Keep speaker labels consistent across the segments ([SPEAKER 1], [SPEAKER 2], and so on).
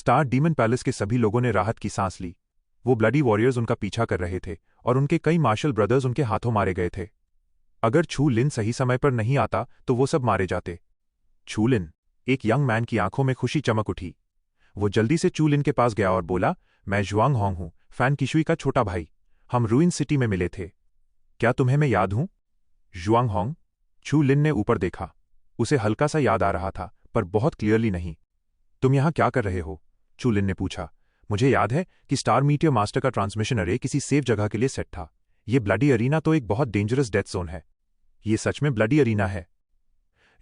[SPEAKER 1] Star demon palace के सभी लोगों ने राहत की सांस ली। वो ब्लडी वॉरियर्स उनका पीछा कर रहे थे और उनके कई मार्शल ब्रदर्स उनके हाथों मारे गए थे। अगर छू लिन सही समय पर नहीं आता तो वो सब मारे जाते। छू लिन, एक यंग मैन की आंखों में खुशी चमक उठी। वो जल्दी से छू लिन के पास गया और बोला, मैं जुआंग होंग हूं, फैन किशुई का छोटा भाई। हम रूइन सिटी में मिले थे। क्या तुम्हें मैं याद हूं? जुआंग होंग। छू लिन ने ऊपर देखा। उसे हल्का सा याद आ रहा था, पर बहुत क्लियरली नहीं। तुम यहां क्या कर रहे हो? छू लिन ने पूछा। मुझे याद है कि स्टार मीटियर मास्टर का ट्रांसमिशन अरे किसी सेफ जगह के लिए सेट था। ये ब्लडी अरीना तो एक बहुत डेंजरस डेथ जोन है। ये सच में ब्लडी अरीना है?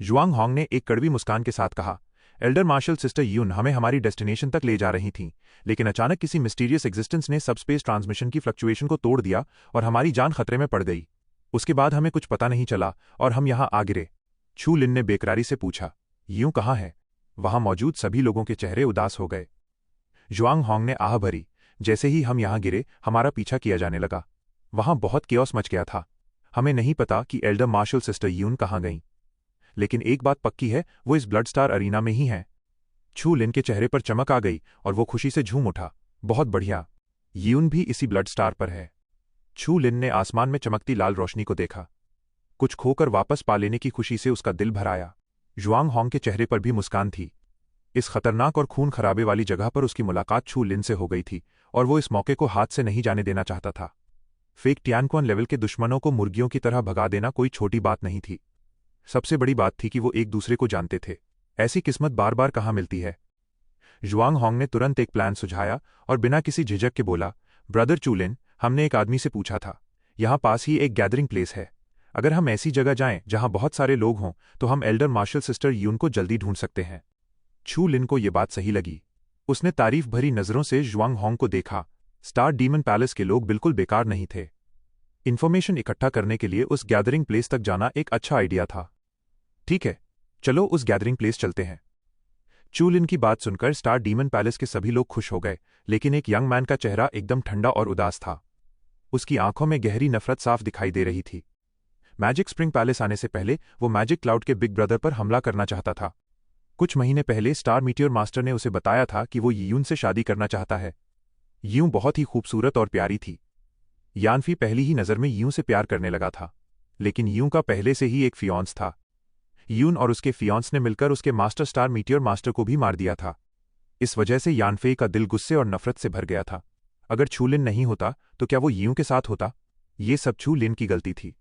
[SPEAKER 1] जुआंग होंग ने एक कड़वी मुस्कान के साथ कहा। एल्डर मार्शल सिस्टर यून हमें हमारी डेस्टिनेशन तक ले जा रही थीं, लेकिन अचानक किसी मिस्टीरियस एग्जिस्टेंस ने सबस्पेस ट्रांसमिशन की फ्लक्चुएशन को तोड़ दिया और हमारी जान खतरे में पड़ गई। उसके बाद हमें कुछ पता नहीं चला और हम यहां आ गिरे। छू लिन ने बेकरारी से पूछा, यूं कहाँ है? वहां मौजूद सभी लोगों के चेहरे उदास हो गए। जुआंग होंग ने आह भरी। जैसे ही हम यहां गिरे, हमारा पीछा किया जाने लगा। वहां बहुत केओस मच गया था। हमें नहीं पता कि एल्डर मार्शल सिस्टर यून कहाँ गईं। लेकिन एक बात पक्की है, वो इस ब्लड स्टार अरीना में ही है। छू लिन के चेहरे पर चमक आ गई और वो खुशी से झूम उठा। बहुत बढ़िया, यून भी इसी ब्लड स्टार पर है। छू लिन ने आसमान में चमकती लाल रोशनी को देखा। कुछ खोकर वापस पा लेने की खुशी से उसका दिल भर आया। जुआंग होंग के चेहरे पर भी मुस्कान थी। इस खतरनाक और खून खराबे वाली जगह पर उसकी मुलाकात छू लिन से हो गई थी और वो इस मौके को हाथ से नहीं जाने देना चाहता था। फेक टियानक्वान लेवल के दुश्मनों को मुर्गियों की तरह भगा देना कोई छोटी बात नहीं थी। सबसे बड़ी बात थी कि वो एक दूसरे को जानते थे। ऐसी किस्मत बार बार कहाँ मिलती है। जुआंग होंग ने तुरंत एक प्लान सुझाया और बिना किसी झिझक के बोला, ब्रदर चू लिन, हमने एक आदमी से पूछा था। यहां पास ही एक गैदरिंग प्लेस है। अगर हम ऐसी जगह जाएं जहां बहुत सारे लोग हों तो हम एल्डर मार्शल सिस्टर यून को जल्दी ढूंढ सकते हैं। छू लिन को यह बात सही लगी। उसने तारीफ भरी नजरों से जुआंग होंग को देखा। स्टार डीमन पैलेस के लोग बिल्कुल बेकार नहीं थे। इन्फॉर्मेशन इकट्ठा करने के लिए उस गैदरिंग प्लेस तक जाना एक अच्छा आइडिया था। ठीक है, चलो उस गैदरिंग प्लेस चलते हैं। छू लिन की बात सुनकर स्टार डीमन पैलेस के सभी लोग खुश हो गए, लेकिन एक यंग मैन का चेहरा एकदम ठंडा और उदास था। उसकी आंखों में गहरी नफरत साफ दिखाई दे रही थी। मैजिक स्प्रिंग पैलेस आने से पहले वो मैजिक क्लाउड के बिग ब्रदर पर हमला करना चाहता था। कुछ महीने पहले स्टार मीटियर मास्टर ने उसे बताया था कि वो यून से शादी करना चाहता है। यूं बहुत ही खूबसूरत और प्यारी थी। यानफी पहली ही नज़र में यूं से प्यार करने लगा था, लेकिन यूं का पहले से ही एक फियांस था। यून और उसके फियांस ने मिलकर उसके मास्टर स्टार मीटियर मास्टर को भी मार दिया था। इस वजह से यानफे का दिल गुस्से और नफरत से भर गया था। अगर छू लिन नहीं होता तो क्या वो यूं के साथ होता? ये सब छू लिन की गलती थी।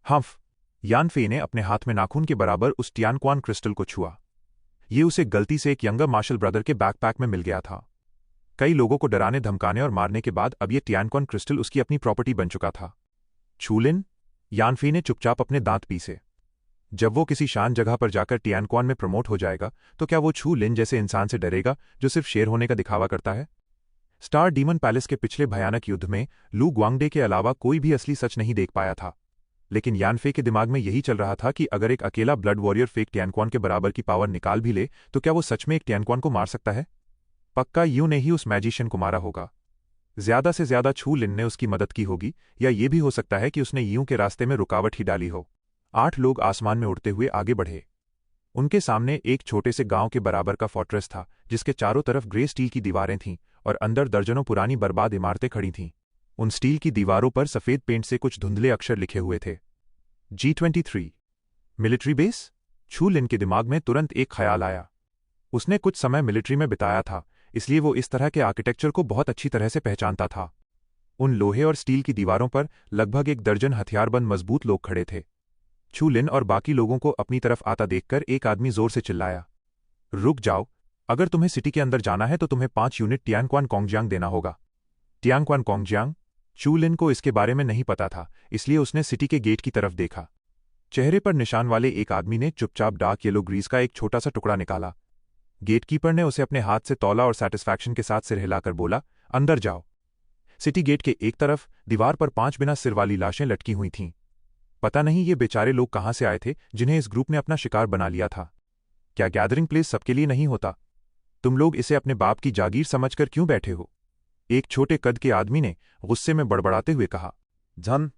[SPEAKER 1] हम्फ, यानफे ने अपने हाथ में नाखून के बराबर उस टियानक्वान क्रिस्टल को छुआ। ये उसे गलती से एक यंगर मार्शल ब्रदर के बैकपैक में मिल गया था। कई लोगों को डराने धमकाने और मारने के बाद अब ये टियानक्वान क्रिस्टल उसकी अपनी प्रॉपर्टी बन चुका था। छू लिन, यानफे ने चुपचाप अपने दांत पीसे। जब वो किसी शान जगह पर जाकर टियानक्वान में प्रमोट हो जाएगा तो क्या वो छू लिन जैसे इंसान से डरेगा जो सिर्फ शेर होने का दिखावा करता है? स्टार डीमन पैलेस के पिछले भयानक युद्ध में लू ग्वांगडे के अलावा कोई भी असली सच नहीं देख पाया था। लेकिन यानफे के दिमाग में यही चल रहा था कि अगर एक अकेला ब्लड वॉरियर फेक टियानक्वान के बराबर की पावर निकाल भी ले तो क्या वो सच में एक टियानक्वान को मार सकता है? पक्का यूं ने ही उस मैजिशियन को मारा होगा। ज्यादा से ज्यादा छू लिन ने उसकी मदद की होगी, या ये भी हो सकता है कि उसने यूं के रास्ते में रुकावट ही डाली हो। 8 लोग आसमान में उड़ते हुए आगे बढ़े। उनके सामने एक छोटे से गांव के बराबर का फोर्ट्रेस था, जिसके चारों तरफ ग्रे स्टील की दीवारें थीं और अंदर दर्जनों पुरानी बर्बाद इमारतें खड़ी थीं। उन स्टील की दीवारों पर सफेद पेंट से कुछ धुंधले अक्षर लिखे हुए थे। G23 military base? छू लिन के दिमाग में तुरंत एक ख्याल आया। उसने कुछ समय मिलिट्री में बिताया था, इसलिए वो इस तरह के आर्किटेक्चर को बहुत अच्छी तरह से पहचानता था। उन लोहे और स्टील की दीवारों पर लगभग 1 दर्जन हथियारबंद मजबूत लोग खड़े थे। छू लिन और बाकी लोगों को अपनी तरफ आता देखकर एक आदमी जोर से चिल्लाया, रुक जाओ, अगर तुम्हें सिटी के अंदर जाना है तो तुम्हें 5 यूनिट टियानक्वान कोंगजियांग देना होगा। टियानक्वान कोंगजियांग? छू लिन को इसके बारे में नहीं पता था, इसलिए उसने सिटी के गेट की तरफ देखा। चेहरे पर निशान वाले एक आदमी ने चुपचाप डार्क येलो ग्रीस का एक छोटा सा टुकड़ा निकाला। गेटकीपर ने उसे अपने हाथ से तौला और सैटिस्फैक्शन के साथ सिर हिलाकर बोला, अंदर जाओ। सिटी गेट के एक तरफ दीवार पर 5 बिना सिर वाली लाशें लटकी हुई थीं। पता नहीं ये बेचारे लोग कहां से आए थे जिन्हें इस ग्रुप ने अपना शिकार बना लिया था। क्या गैदरिंग प्लेस सबके लिए नहीं होता? तुम लोग इसे अपने बाप की जागीर समझकर क्यों बैठे हो? एक छोटे कद के आदमी ने गुस्से में बड़बड़ाते हुए कहा। झन!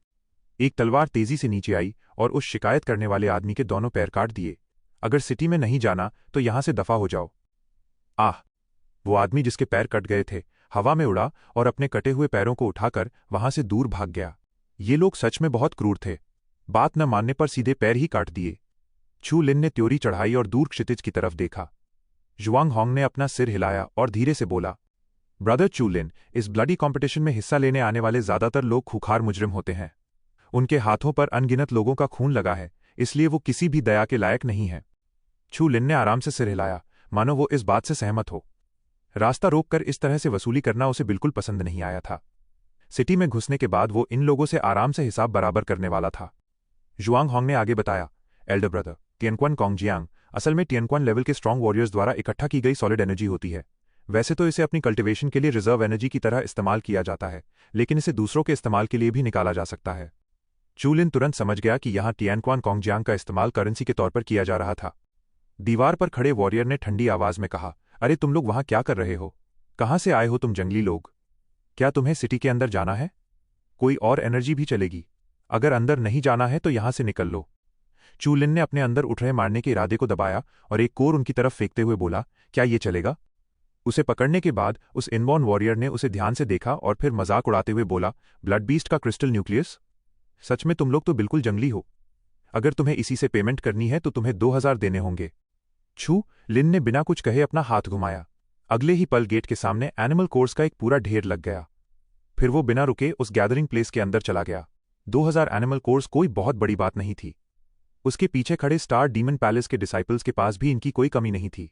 [SPEAKER 1] एक तलवार तेजी से नीचे आई और उस शिकायत करने वाले आदमी के दोनों पैर काट दिए। अगर सिटी में नहीं जाना तो यहां से दफा हो जाओ। आह! वो आदमी जिसके पैर कट गए थे हवा में उड़ा और अपने कटे हुए पैरों को उठाकर वहां से दूर भाग गया। ये लोग सच में बहुत क्रूर थे। बात न मानने पर सीधे पैर ही काट दिए। छू लिन ने त्योरी चढ़ाई और दूर क्षितिज की तरफ देखा। जुआंग होंग ने अपना सिर हिलाया और धीरे से बोला, ब्रदर चू लिन, इस ब्लडी कॉम्पिटिशन में हिस्सा लेने आने वाले ज्यादातर लोग खूंखार मुजरिम होते हैं। उनके हाथों पर अनगिनत लोगों का खून लगा है, इसलिए वो किसी भी दया के लायक नहीं है। छू लिन ने आराम से सिर हिलाया, मानो वो इस बात से सहमत हो। रास्ता रोककर इस तरह से वसूली करना उसे बिल्कुल पसंद नहीं आया था। सिटी में घुसने के बाद वो इन लोगों से आराम से हिसाब बराबर करने वाला था। जुआंग होंग ने आगे बताया, एल्डर ब्रदर, टियनक्वान कोंगजियांग असल में टियनक्वान लेवल के स्ट्रॉन्ग वॉरियर्स द्वारा इकट्ठा की गई सॉलिड एनर्जी होती है। वैसे तो इसे अपनी कल्टिवेशन के लिए रिजर्व एनर्जी की तरह इस्तेमाल किया जाता है, लेकिन इसे दूसरों के इस्तेमाल के लिए भी निकाला जा सकता है। चू लिन तुरंत समझ गया कि यहाँ टियनक्वान कोंगजियांग का इस्तेमाल करेंसी के तौर पर किया जा रहा था। दीवार पर खड़े वॉरियर ने ठंडी आवाज में कहा, अरे तुम लोग वहां क्या कर रहे हो? कहां से आए हो तुम जंगली लोग? क्या तुम्हें सिटी के अंदर जाना है? कोई और एनर्जी भी चलेगी। अगर अंदर नहीं जाना है तो यहां से निकल लो। चू लिन ने अपने अंदर उठ रहे मारने के इरादे को दबाया और एक कोर उनकी तरफ फेंकते हुए बोला, क्या ये चलेगा? उसे पकड़ने के बाद उस इनबॉर्न वॉरियर ने उसे ध्यान से देखा और फिर मजाक उड़ाते हुए बोला, ब्लड बीस्ट का क्रिस्टल न्यूक्लियस? सच में तुम लोग तो बिल्कुल जंगली हो। अगर तुम्हें इसी से पेमेंट करनी है तो तुम्हें 2000 देने होंगे। छू लिन ने बिना कुछ कहे अपना हाथ घुमाया। अगले ही पल गेट के सामने एनिमल कोर्स का एक पूरा ढेर लग गया। फिर वो बिना रुके उस गैदरिंग प्लेस के अंदर चला गया। 2000 एनिमल कोर्स कोई बहुत बड़ी बात नहीं थी। उसके पीछे खड़े स्टार डीमन पैलेस के डिसाइपल्स के पास भी इनकी कोई कमी नहीं थी।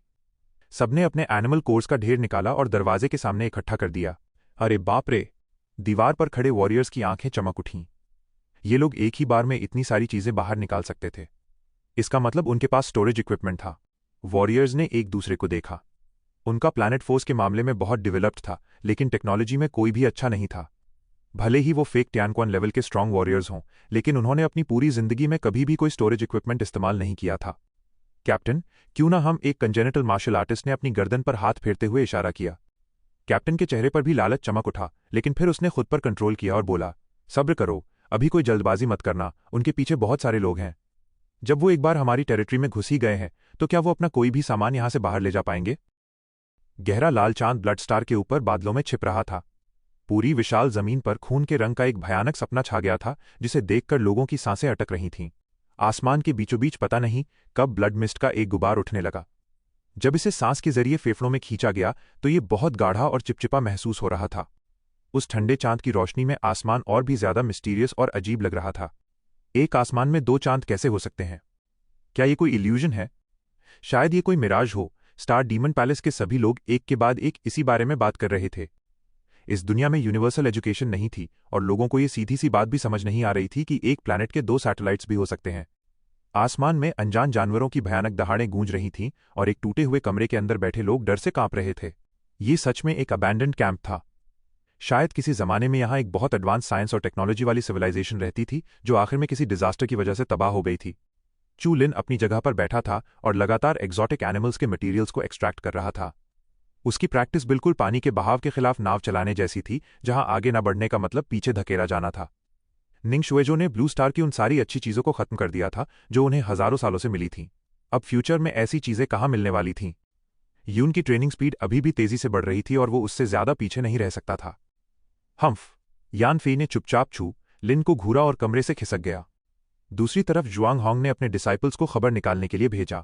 [SPEAKER 1] सबने अपने एनिमल कोर्स का ढेर निकाला और दरवाजे के सामने इकट्ठा कर दिया। अरे बाप रे! दीवार पर खड़े वॉरियर्स की आंखें चमक उठीं। ये लोग एक ही बार में इतनी सारी चीजें बाहर निकाल सकते थे। इसका मतलब उनके पास स्टोरेज इक्विपमेंट था। वॉरियर्स ने एक दूसरे को देखा। उनका प्लैनेट फोर्स के मामले में बहुत डेवलप्ड था, लेकिन टेक्नोलॉजी में कोई भी अच्छा नहीं था। भले ही वो फेक टियनक्वान लेवल के स्ट्रॉन्ग वॉरियर्स हों, लेकिन उन्होंने अपनी पूरी जिंदगी में कभी भी कोई स्टोरेज इक्विपमेंट इस्तेमाल नहीं किया था। कैप्टन, क्यों ना हम? एक कंजेनिटल मार्शल आर्टिस्ट ने अपनी गर्दन पर हाथ फेरते हुए इशारा किया। कैप्टन के चेहरे पर भी लालच चमक उठा, लेकिन फिर उसने खुद पर कंट्रोल किया और बोला, सब्र करो, अभी कोई जल्दबाजी मत करना, उनके पीछे बहुत सारे लोग हैं। जब वो एक बार हमारी टेरिटरी में घुस ही गए हैं तो क्या वो अपना कोई भी सामान यहां से बाहर ले जा पाएंगे? गहरा लाल चांद ब्लड स्टार के ऊपर बादलों में छिप रहा था। पूरी विशाल जमीन पर खून के रंग का एक भयानक सपना छा गया था, जिसे देखकर लोगों की सांसें अटक रही थीं। आसमान के बीचों बीच पता नहीं कब ब्लड मिस्ट का एक गुबार उठने लगा। जब इसे सांस के जरिए फेफड़ों में खींचा गया तो ये बहुत गाढ़ा और चिपचिपा महसूस हो रहा था। उस ठंडे चांद की रोशनी में आसमान और भी ज्यादा मिस्टीरियस और अजीब लग रहा था। एक आसमान में दो चांद कैसे हो सकते हैं? क्या ये कोई इल्यूजन है? शायद ये कोई मिराज हो। स्टार डीमन पैलेस के सभी लोग एक के बाद एक इसी बारे में बात कर रहे थे। इस दुनिया में यूनिवर्सल एजुकेशन नहीं थी और लोगों को ये सीधी सी बात भी समझ नहीं आ रही थी कि एक प्लैनेट के 2 सैटेलाइट्स भी हो सकते हैं। आसमान में अनजान जानवरों की भयानक दहाड़ें गूंज रही थीं और एक टूटे हुए कमरे के अंदर बैठे लोग डर से कांप रहे थे। ये सच में एक अबैंडन्ड कैंप था। शायद किसी जमाने में यहां एक बहुत एडवांस साइंस और टेक्नोलॉजी वाली सिविलाइजेशन रहती थी, जो आखिर में किसी डिजास्टर की वजह से तबाह हो गई थी। चू लिन अपनी जगह पर बैठा था और लगातार एक्सोटिक एनिमल्स के मटेरियल्स को एक्सट्रैक्ट कर रहा था। उसकी प्रैक्टिस बिल्कुल पानी के बहाव के खिलाफ नाव चलाने जैसी थी, जहां आगे न बढ़ने का मतलब पीछे धकेला जाना था। निंग शुएजो ने ब्लू स्टार की उन सारी अच्छी चीजों को खत्म कर दिया था जो उन्हें हजारों सालों से मिली थीं। अब फ्यूचर में ऐसी चीजें कहां मिलने वाली थीं? यून की ट्रेनिंग स्पीड अभी भी तेजी से बढ़ रही थी और वो उससे ज्यादा पीछे नहीं रह सकता था। हम्फ! यान फेई ने चुपचाप छू लिन को घूरा और कमरे से खिसक गया। दूसरी तरफ जुआंग होंग ने अपने डिसाइपल्स को खबर निकालने के लिए भेजा।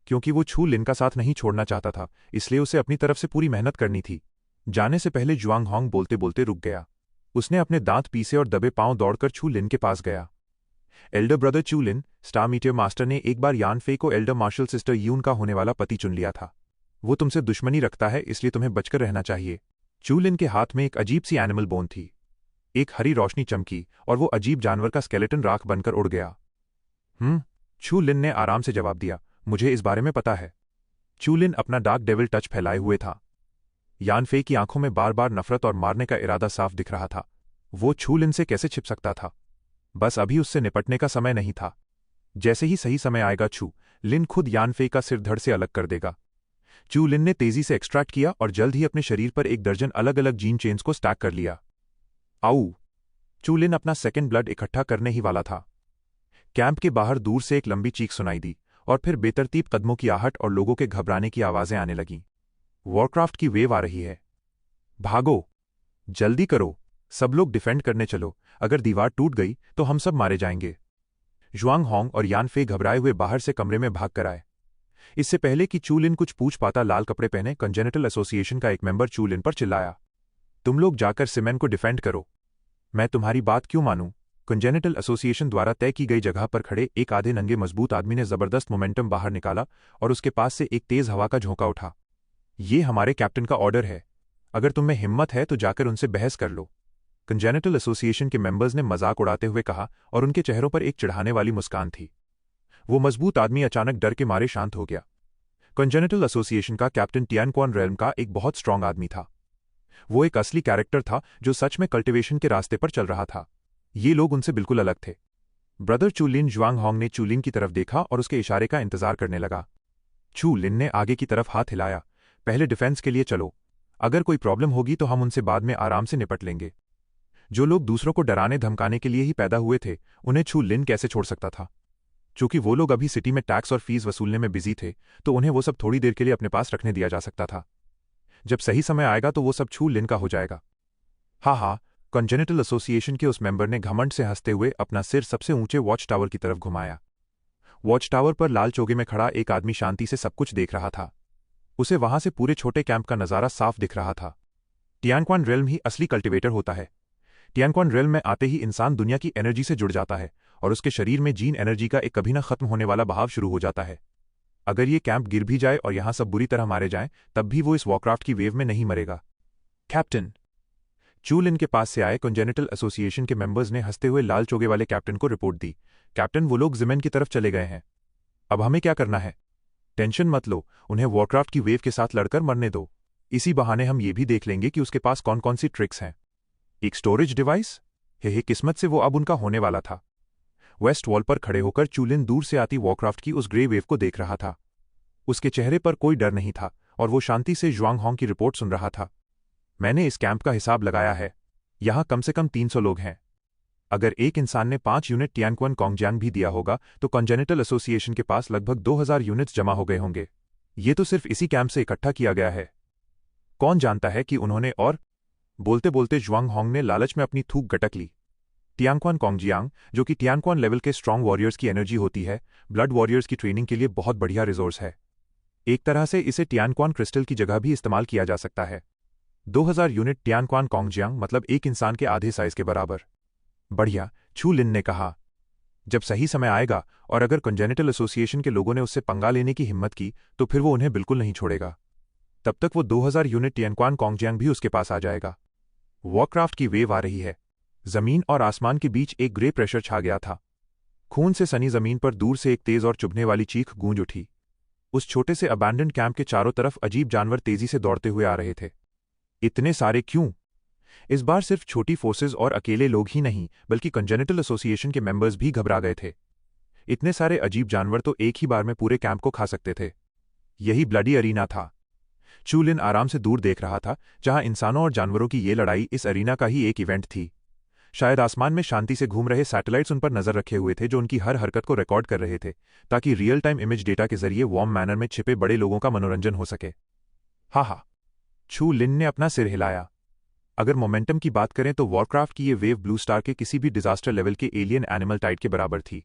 [SPEAKER 1] क्योंकि वो छू लिन का साथ नहीं छोड़ना चाहता था, इसलिए उसे अपनी तरफ से पूरी मेहनत करनी थी। जाने से पहले जुआंग होंग बोलते बोलते रुक गया। उसने अपने दांत पीसे और दबे पांव दौड़कर छू लिन के पास गया। एल्डर ब्रदर चू लिन, स्टार मीटियर मास्टर ने एक बार यान फेई को एल्डर मार्शल सिस्टर यून का होने वाला पति चुन लिया था। वो तुमसे दुश्मनी रखता है, इसलिए तुम्हें बचकर रहना चाहिए। चू लिन के हाथ में एक अजीब सी एनिमल बोन थी। एक हरी रोशनी चमकी और वो अजीब जानवर का स्केलेटन राख बनकर उड़ गया। छू लिन ने आराम से जवाब दिया, मुझे इस बारे में पता है। चू लिन अपना डार्क डेविल टच फैलाए हुए था। यान फेई की आंखों में बार बार नफरत और मारने का इरादा साफ दिख रहा था। वो छू लिन से कैसे छिप सकता था? बस अभी उससे निपटने का समय नहीं था। जैसे ही सही समय आएगा, छू लिन खुद यान फेई का सिर धड़ से अलग कर देगा। चू लिन ने तेजी से एक्सट्रैक्ट किया और जल्द ही अपने शरीर पर 1 दर्जन अलग अलग जीन चेन्स को स्टैक कर लिया। आऊ! चू लिन अपना सेकेंड ब्लड इकट्ठा करने ही वाला था। कैंप के बाहर दूर से एक लंबी चीख सुनाई दी और फिर बेतरतीब कदमों की आहट और लोगों के घबराने की आवाजें आने लगीं। वॉरक्राफ्ट की वेव आ रही है। भागो, जल्दी करो, सब लोग डिफेंड करने चलो, अगर दीवार टूट गई तो हम सब मारे जाएंगे। जुआंग होंग और यान फे घबराए हुए बाहर से कमरे में भाग कर आए। इससे पहले कि चू लिन कुछ पूछ पाता, लाल कपड़े पहने कंजेनिटल एसोसिएशन का एक मेंबर चू लिन पर चिल्लाया, तुम लोग जाकर सिमेन को डिफेंड करो। मैं तुम्हारी बात क्यों मानूं? कंजेनिटल एसोसिएशन द्वारा तय की गई जगह पर खड़े एक आधे नंगे मजबूत आदमी ने जबरदस्त मोमेंटम बाहर निकाला और उसके पास से एक तेज हवा का झोंका उठा। ये हमारे कैप्टन का ऑर्डर है, अगर तुम में हिम्मत है तो जाकर उनसे बहस कर लो। कंजेनिटल एसोसिएशन के मेंबर्स ने मजाक उड़ाते हुए कहा और उनके चेहरों पर एक चिढ़ाने वाली मुस्कान थी। वो मजबूत आदमी अचानक डर के मारे शांत हो गया। कंजेनिटल एसोसिएशन का कैप्टन टियानक्वान रेल्म का एक बहुत स्ट्रांग आदमी था। वो एक असली कैरेक्टर था जो सच में कल्टिवेशन के रास्ते पर चल रहा था। ये लोग उनसे बिल्कुल अलग थे। ब्रदर चू लिन जुआंग होंग ने चू लिन की तरफ देखा और उसके इशारे का इंतजार करने लगा। चू लिन ने आगे की तरफ हाथ हिलाया, पहले डिफेंस के लिए चलो, अगर कोई प्रॉब्लम होगी तो हम उनसे बाद में आराम से निपट लेंगे। जो लोग दूसरों को डराने धमकाने के लिए ही पैदा हुए थे, उन्हें चू लिन कैसे छोड़ सकता था? चूंकि वो लोग अभी सिटी में टैक्स और फीस वसूलने में बिजी थे, तो उन्हें वो सब थोड़ी देर के लिए अपने पास रखने दिया जा सकता था। जब सही समय आएगा तो वो सब चू लिन का हो जाएगा। हाँ, कंजेनिटल एसोसिएशन के उस मेंबर ने घमंड से हंसते हुए अपना सिर सबसे ऊंचे वॉच टावर की तरफ घुमाया। वॉच टावर पर लाल चोगे में खड़ा एक आदमी शांति से सब कुछ देख रहा था। उसे वहां से पूरे छोटे कैंप का नजारा साफ दिख रहा था। टियानक्वान रेल्म ही असली कल्टिवेटर होता है। टियानक्वान रेल्म में आते ही इंसान दुनिया की एनर्जी से जुड़ जाता है और उसके शरीर में जीन एनर्जी का एक कभी न खत्म होने वाला बहाव शुरू हो जाता है। अगर ये कैंप गिर भी जाए और यहां सब बुरी तरह मारे जाएं, तब भी वो इस वॉरक्राफ्ट की वेव में नहीं मरेगा। कैप्टन, चू लिन के पास से आए कंजेनिटल एसोसिएशन के मेंबर्स ने हंसते हुए लाल चोगे वाले कैप्टन को रिपोर्ट दी। कैप्टन, वो लोग जिमेन की तरफ चले गए हैं। अब हमें क्या करना है? टेंशन मत लो, उन्हें वॉरक्राफ्ट की वेव के साथ लड़कर मरने दो। इसी बहाने हम ये भी देख लेंगे कि उसके पास कौन कौन सी ट्रिक्स हैं। एक स्टोरेज डिवाइस? हे किस्मत से वो अब उनका होने वाला था। वेस्ट वॉल पर खड़े होकर चू लिन दूर से आती वॉरक्राफ्ट की उस ग्रे वेव को देख रहा था। उसके चेहरे पर कोई डर नहीं था और वो शांति से जुआंग होंग की रिपोर्ट सुन रहा था। मैंने इस कैंप का हिसाब लगाया है, यहां कम से कम 300 लोग हैं। अगर एक इंसान ने 5 यूनिट टियानक्वान कोंगजियांग भी दिया होगा तो कंजेनिटल एसोसिएशन के पास लगभग 2000 यूनिट्स जमा हो गए होंगे। ये तो सिर्फ इसी कैंप से इकट्ठा किया गया है। कौन जानता है कि उन्होंने और बोलते बोलते जुआंग होंग ने लालच में अपनी थूक गटक ली। टियानक्वान कोंगजियांग, जो कि टियानक्वान लेवल के स्ट्रांग वॉरियर्स की एनर्जी होती है, ब्लड वॉरियर्स की ट्रेनिंग के लिए बहुत बढ़िया रिसोर्स है। एक तरह से इसे टियानक्वान क्रिस्टल की जगह भी इस्तेमाल किया जा सकता है। 2000 यूनिट टियानक्वान कोंगजियांग मतलब एक इंसान के आधे साइज के बराबर। बढ़िया, चू लिन ने कहा। जब सही समय आएगा और अगर कंजेनिटल एसोसिएशन के लोगों ने उससे पंगा लेने की हिम्मत की तो फिर वो उन्हें बिल्कुल नहीं छोड़ेगा। तब तक वो 2000 यूनिट टियानक्वान कोंगजियांग भी उसके पास आ जाएगा। वॉरक्राफ्ट की वेव आ रही है। जमीन और आसमान के बीच एक ग्रे प्रेशर छा गया था। खून से सनी जमीन पर दूर से एक तेज और चुभने वाली चीख गूंज उठी। उस छोटे से अबैंडन्ड कैंप के चारों तरफ अजीब जानवर तेजी से दौड़ते हुए आ रहे थे। इतने सारे क्यों? इस बार सिर्फ छोटी फोर्सेज और अकेले लोग ही नहीं, बल्कि कंजेनिटल एसोसिएशन के मेंबर्स भी घबरा गए थे। इतने सारे अजीब जानवर तो एक ही बार में पूरे कैंप को खा सकते थे। यही ब्लडी अरीना था। चू लिन आराम से दूर देख रहा था, जहां इंसानों और जानवरों की ये लड़ाई इस अरीना का ही एक इवेंट थी। शायद आसमान में शांति से घूम रहे सैटेलाइट्स उन पर नजर रखे हुए थे, जो उनकी हर हरकत को रिकॉर्ड कर रहे थे, ताकि रियल टाइम इमेज डेटा के जरिए वार्म मैनर में छिपे बड़े लोगों का मनोरंजन हो सके। हा, चू लिन ने अपना सिर हिलाया। अगर मोमेंटम की बात करें तो वॉरक्राफ्ट की ये वेव ब्लू स्टार के किसी भी डिजास्टर लेवल के एलियन एनिमल टाइड के बराबर थी।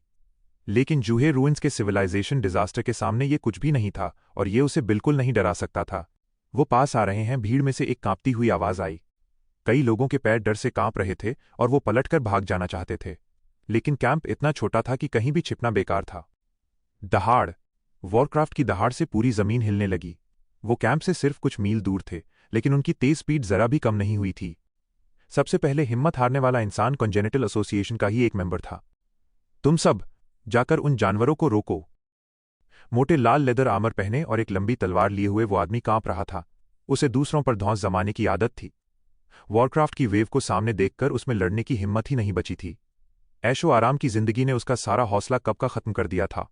[SPEAKER 1] लेकिन जूहे रूइंस के सिविलाइजेशन डिजास्टर के सामने ये कुछ भी नहीं था और ये उसे बिल्कुल नहीं डरा सकता था। वो पास आ रहे हैं। भीड़ में से एक कांपती हुई आवाज आई। कई लोगों के पैर डर से कांप रहे थे और वो पलटकर भाग जाना चाहते थे, लेकिन कैंप इतना छोटा था कि कहीं भी छिपना बेकार था। दहाड़! वॉरक्राफ्ट की दहाड़ से पूरी जमीन हिलने लगी। वो कैंप से सिर्फ कुछ मील दूर थे, लेकिन उनकी तेज स्पीड जरा भी कम नहीं हुई थी। सबसे पहले हिम्मत हारने वाला इंसान कंजेनिटल एसोसिएशन का ही एक मेंबर था। तुम सब जाकर उन जानवरों को रोको। मोटे लाल लेदर आर्मर पहने और एक लंबी तलवार लिए हुए वो आदमी कांप रहा था। उसे दूसरों पर धौंस जमाने की आदत थी। वॉरक्राफ्ट की वेव को सामने देखकर उसमें लड़ने की हिम्मत ही नहीं बची थी। ऐशो आराम की जिंदगी ने उसका सारा हौसला कब का खत्म कर दिया था।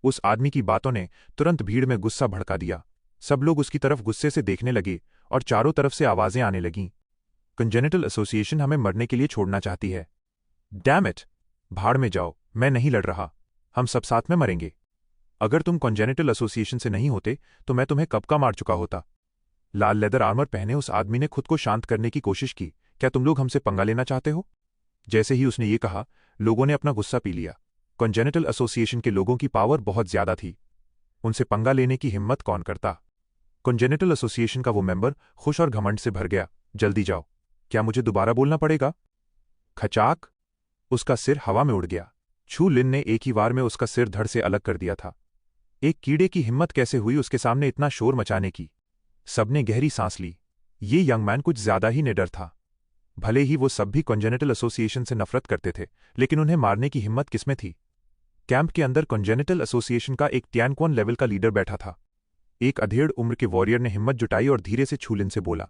[SPEAKER 1] उस आदमी की बातों ने तुरंत भीड़ में गुस्सा भड़का दिया। सब लोग उसकी तरफ गुस्से से देखने लगे और चारों तरफ से आवाजें आने लगीं। कंजेनिटल एसोसिएशन हमें मरने के लिए छोड़ना चाहती है। Damn it! भाड़ में जाओ, मैं नहीं लड़ रहा। हम सब साथ में मरेंगे। अगर तुम कंजेनिटल एसोसिएशन से नहीं होते तो मैं तुम्हें कब का मार चुका होता। लाल लेदर आर्मर पहने उस आदमी ने खुद को शांत करने की कोशिश की। क्या तुम लोग हमसे पंगा लेना चाहते हो? जैसे ही उसने ये कहा, लोगों ने अपना गुस्सा पी लिया। कॉन्जेनिटल एसोसिएशन के लोगों की पावर बहुत ज्यादा थी। उनसे पंगा लेने की हिम्मत कौन करता? कॉन्जेनिटल एसोसिएशन का वो मेंबर खुश और घमंड से भर गया। जल्दी जाओ। क्या मुझे दोबारा बोलना पड़ेगा? खचाक! उसका सिर हवा में उड़ गया। छू लिन ने एक ही वार में उसका सिर धड़ से अलग कर दिया था। एक कीड़े की हिम्मत कैसे हुई उसके सामने इतना शोर मचाने की? सबने गहरी सांस ली। ये यंग मैन कुछ ज्यादा ही निडर था। भले ही वो सब भी कॉन्जेनिटल एसोसिएशन से नफरत करते थे, लेकिन उन्हें मारने की हिम्मत किसमें थी? कैंप के अंदर कॉन्जेनिटल एसोसिएशन का एक टैनक्वन लेवल का लीडर बैठा था। एक अधेड़ उम्र के वॉरियर ने हिम्मत जुटाई और धीरे से छू लिन से बोला,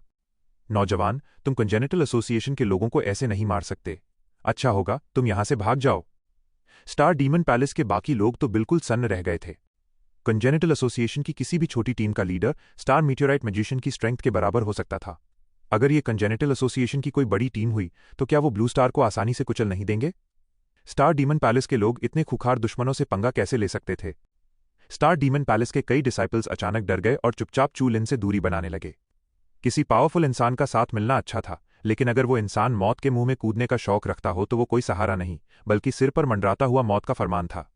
[SPEAKER 1] नौजवान, तुम कॉन्जेनिटल एसोसिएशन के लोगों को ऐसे नहीं मार सकते। अच्छा होगा तुम यहां से भाग जाओ। स्टार डीमन पैलेस के बाकी लोग तो बिल्कुल सन्न रह गए थे। कॉन्जेनिटल एसोसिएशन की किसी भी छोटी टीम का लीडर स्टार मीटियोराइट मैजिशियन की स्ट्रेंथ के बराबर हो सकता था। अगर ये कॉन्जेनिटल एसोसिएशन की कोई बड़ी टीम हुई तो क्या वो ब्लू स्टार को आसानी से कुचल नहीं देंगे? स्टार डीमन पैलेस के लोग इतने खुखार दुश्मनों से पंगा कैसे ले सकते थे? स्टार डीमन पैलेस के कई डिसाइपल्स अचानक डर गए और चुपचाप चू लिन से दूरी बनाने लगे। किसी पावरफुल इंसान का साथ मिलना अच्छा था, लेकिन अगर वो इंसान मौत के मुंह में कूदने का शौक रखता हो तो वो कोई सहारा नहीं, बल्कि सिर पर मंडराता हुआ मौत का फरमान था।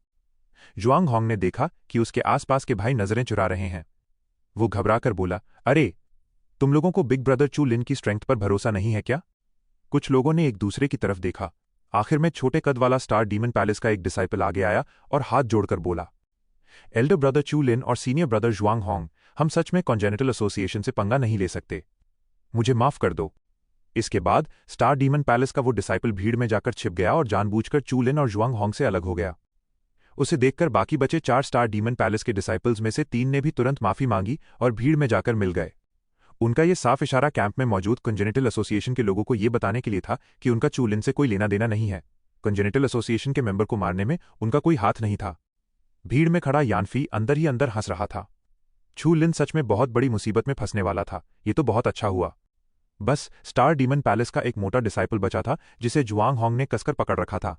[SPEAKER 1] जुआंग होंग ने देखा कि उसके आसपास के भाई नजरें चुरा रहे हैं। वो घबराकर बोला, अरे, तुम लोगों को बिग ब्रदर चू लिन की स्ट्रेंथ पर भरोसा नहीं है क्या? कुछ लोगों ने एक दूसरे की तरफ देखा। आखिर में छोटे कद वाला स्टार डीमन पैलेस का एक डिसाइपल आगे आया और हाथ जोड़कर बोला, एल्डर ब्रदर चू लिन और सीनियर ब्रदर जुआंग होंग, हम सच में कॉन्जेनिटल एसोसिएशन से पंगा नहीं ले सकते। मुझे माफ कर दो। इसके बाद स्टार डीमन पैलेस का वो डिसाइपल भीड़ में जाकर छिप गया और जानबूझकर चू लिन और जुआंग होंग से अलग हो गया। उसे देखकर बाकी बचे 4 स्टार डीमन पैलेस के डिसाइपल्स में से 3 ने भी तुरंत माफी मांगी और भीड़ में जाकर मिल गए। उनका ये साफ इशारा कैंप में मौजूद कॉन्जेनिटल एसोसिएशन के लोगों को ये बताने के लिए था कि उनका चू लिन से कोई लेना देना नहीं है। कॉन्जेनिटल एसोसिएशन के मेंबर को मारने में उनका कोई हाथ नहीं था। भीड़ में खड़ा यानफी अंदर ही अंदर हंस रहा था। छू लिन सच में बहुत बड़ी मुसीबत में फंसने वाला था। ये तो बहुत अच्छा हुआ। बस स्टार डीमन पैलेस का एक मोटा डिसाइपल बचा था जिसे जुआंग होंग ने कसकर पकड़ रखा था।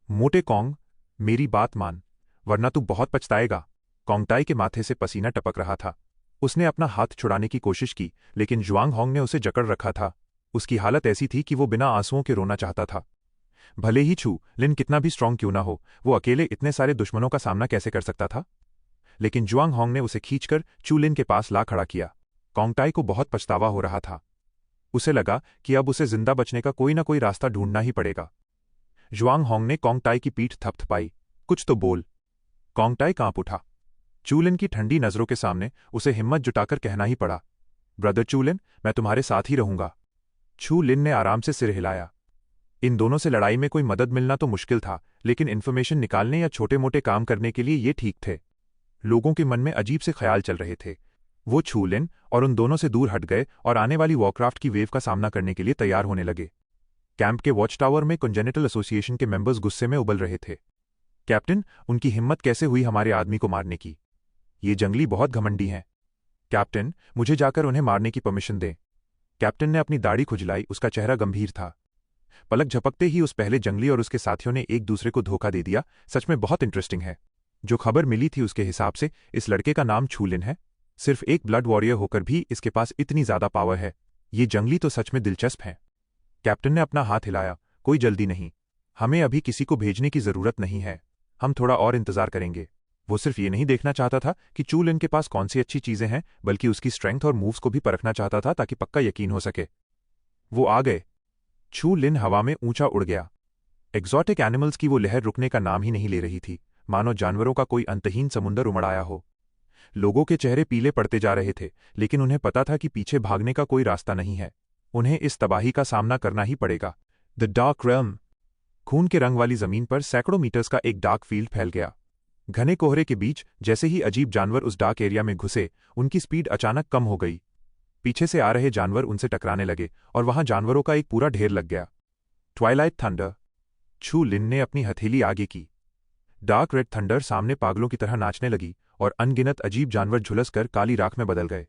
[SPEAKER 1] मोटे कॉन्ग, मेरी बात मान, वरना तू बहुत पछताएगा। कॉन्गटाई के माथे से पसीना टपक रहा था। उसने अपना हाथ छुड़ाने की कोशिश की, लेकिन जुआंग होंग ने उसे जकड़ रखा था। उसकी हालत ऐसी थी कि वो बिना आंसुओं के रोना चाहता था। भले ही छू लिन कितना भी स्ट्रांग क्यों ना हो, वो अकेले इतने सारे दुश्मनों का सामना कैसे कर सकता था? लेकिन जुआंग होंग ने उसे खींचकर चू लिन के पास ला खड़ा किया। कॉन्गटाई को बहुत पछतावा हो रहा था। उसे लगा कि अब उसे जिंदा बचने का कोई ना कोई रास्ता ढूंढना ही पड़ेगा। जुआंग होंग ने कॉन्गटाई की पीठ थपथपाई, कुछ तो बोल। कॉन्गटाई कांप उठा। चू लिन की ठंडी नजरों के सामने उसे हिम्मत जुटाकर कहना ही पड़ा, ब्रदर चू लिन, मैं तुम्हारे साथ ही रहूंगा। छू लिन ने आराम से सिर हिलाया। इन दोनों से लड़ाई में कोई मदद मिलना तो मुश्किल था, लेकिन इन्फॉर्मेशन निकालने या छोटे मोटे काम करने के लिए ये ठीक थे। लोगों के मन में अजीब से ख्याल चल रहे थे। वो छू लिन और उन दोनों से दूर हट गए और आने वाली वॉरक्राफ्ट की वेव का सामना करने के लिए तैयार होने लगे। कैंप के वॉच टावर में कॉन्जेनिटल एसोसिएशन के मेंबर्स गुस्से में उबल रहे थे। कैप्टन, उनकी हिम्मत कैसे हुई हमारे आदमी को मारने की? ये जंगली बहुत घमंडी हैं। कैप्टन, मुझे जाकर उन्हें मारने की परमिशन दें। कैप्टन ने अपनी दाढ़ी खुजलाई, उसका चेहरा गंभीर था। पलक झपकते ही उस पहले जंगली और उसके साथियों ने एक दूसरे को धोखा दे दिया। सच में बहुत इंटरेस्टिंग है। जो खबर मिली थी उसके हिसाब से इस लड़के का नाम छू लिन है। सिर्फ एक ब्लड वॉरियर होकर भी इसके पास इतनी ज्यादा पावर है। ये जंगली तो सच में दिलचस्प है। कैप्टन ने अपना हाथ हिलाया, कोई जल्दी नहीं। हमें अभी किसी को भेजने की जरूरत नहीं है। हम थोड़ा और इंतजार करेंगे। वो सिर्फ ये नहीं देखना चाहता था कि चू लिन के पास कौन सी अच्छी चीजें हैं, बल्कि उसकी स्ट्रेंथ और मूव्स को भी परखना चाहता था ताकि पक्का यकीन हो सके। वो आ गए। छू लिन हवा में ऊंचा उड़ गया। एक्सोटिक एनिमल्स की वो लहर रुकने का नाम ही नहीं ले रही थी, मानो जानवरों का कोई अंतहीन समुंदर उमड़ आया हो। लोगों के चेहरे पीले पड़ते जा रहे थे, लेकिन उन्हें पता था कि पीछे भागने का कोई रास्ता नहीं है। उन्हें इस तबाही का सामना करना ही पड़ेगा। The dark realm. खून के रंग वाली जमीन पर सैकड़ों मीटर्स का एक डार्क फील्ड फैल गया। घने कोहरे के बीच जैसे ही अजीब जानवर उस डार्क एरिया में घुसे, उनकी स्पीड अचानक कम हो गई। पीछे से आ रहे जानवर उनसे टकराने लगे और वहां जानवरों का एक पूरा ढेर लग गया। Twilight thunder. छू लिन ने अपनी हथेली आगे की। डार्क रेड थंडर सामने पागलों की तरह नाचने लगी और अनगिनत अजीब जानवर झुलसकर काली राख में बदल गए।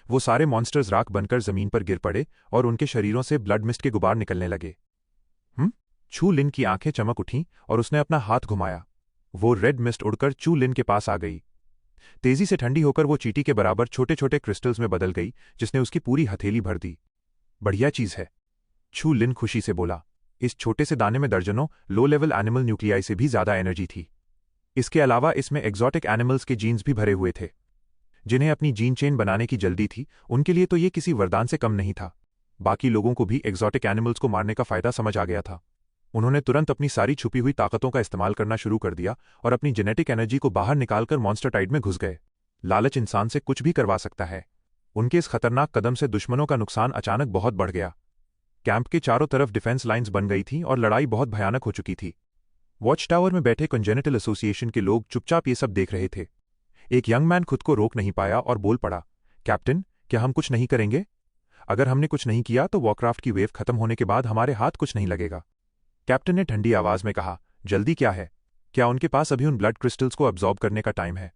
[SPEAKER 1] वो सारे मॉन्स्टर्स राख बनकर जमीन पर गिर पड़े और उनके शरीरों से ब्लड मिस्ट के गुबार निकलने लगे। छू लिन की आंखें चमक उठीं और उसने अपना हाथ घुमाया। वो रेड मिस्ट उड़कर चू लिन के पास आ गई। तेजी से ठंडी होकर वो चींटी के बराबर छोटे छोटे क्रिस्टल्स में बदल गई, जिसने उसकी पूरी हथेली भर दी। बढ़िया चीज है, छू लिन खुशी से बोला। इस छोटे से दाने में दर्जनों लो लेवल एनिमल न्यूक्लियाई से भी ज्यादा एनर्जी थी। इसके अलावा इसमें एक्सोटिक एनिमल्स के जीन्स भी भरे हुए थे, जिन्हें अपनी जीन चेन बनाने की जल्दी थी। उनके लिए तो ये किसी वरदान से कम नहीं था। बाकी लोगों को भी एक्सोटिक एनिमल्स को मारने का फायदा समझ आ गया था। उन्होंने तुरंत अपनी सारी छुपी हुई ताकतों का इस्तेमाल करना शुरू कर दिया और अपनी जेनेटिक एनर्जी को बाहर निकालकर मॉन्स्टर टाइड में घुस गए। लालच इंसान से कुछ भी करवा सकता है। उनके इस खतरनाक कदम से दुश्मनों का नुकसान अचानक बहुत बढ़ गया। कैंप के चारों तरफ डिफेंस लाइन्स बन गई थीं और लड़ाई बहुत भयानक हो चुकी थी। वॉच टावर में बैठे कंजेनिटल एसोसिएशन के लोग चुपचाप ये सब देख रहे थे। एक यंग मैन खुद को रोक नहीं पाया और बोल पड़ा, कैप्टन, क्या हम कुछ नहीं करेंगे? अगर हमने कुछ नहीं किया तो वॉरक्राफ्ट की वेव खत्म होने के बाद हमारे हाथ कुछ नहीं लगेगा। कैप्टन ने ठंडी आवाज में कहा, जल्दी क्या है? क्या उनके पास अभी उन ब्लड क्रिस्टल्स को अब्जॉर्ब करने का टाइम है?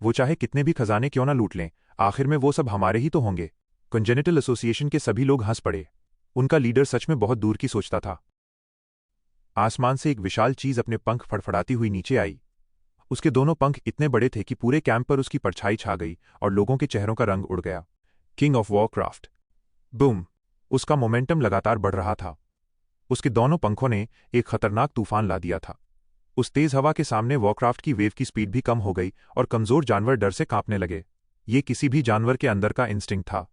[SPEAKER 1] वो चाहे कितने भी खजाने क्यों ना लूट लें, आखिर में वो सब हमारे ही तो होंगे। कंजेनिटल एसोसिएशन के सभी लोग हंस पड़े। उनका लीडर सच में बहुत दूर की सोचता था। आसमान से एक विशाल चीज अपने पंख फड़फड़ाती हुई नीचे आई। उसके दोनों पंख इतने बड़े थे कि पूरे कैंप पर उसकी परछाई छा गई और लोगों के चेहरों का रंग उड़ गया। King of Warcraft. बूम! उसका मोमेंटम लगातार बढ़ रहा था। उसके दोनों पंखों ने एक खतरनाक तूफान ला दिया था। उस तेज हवा के सामने वॉरक्राफ्ट की वेव की स्पीड भी कम हो गई और कमजोर जानवर डर से कांपने लगे। ये किसी भी जानवर के अंदर का इंस्टिंक्ट था।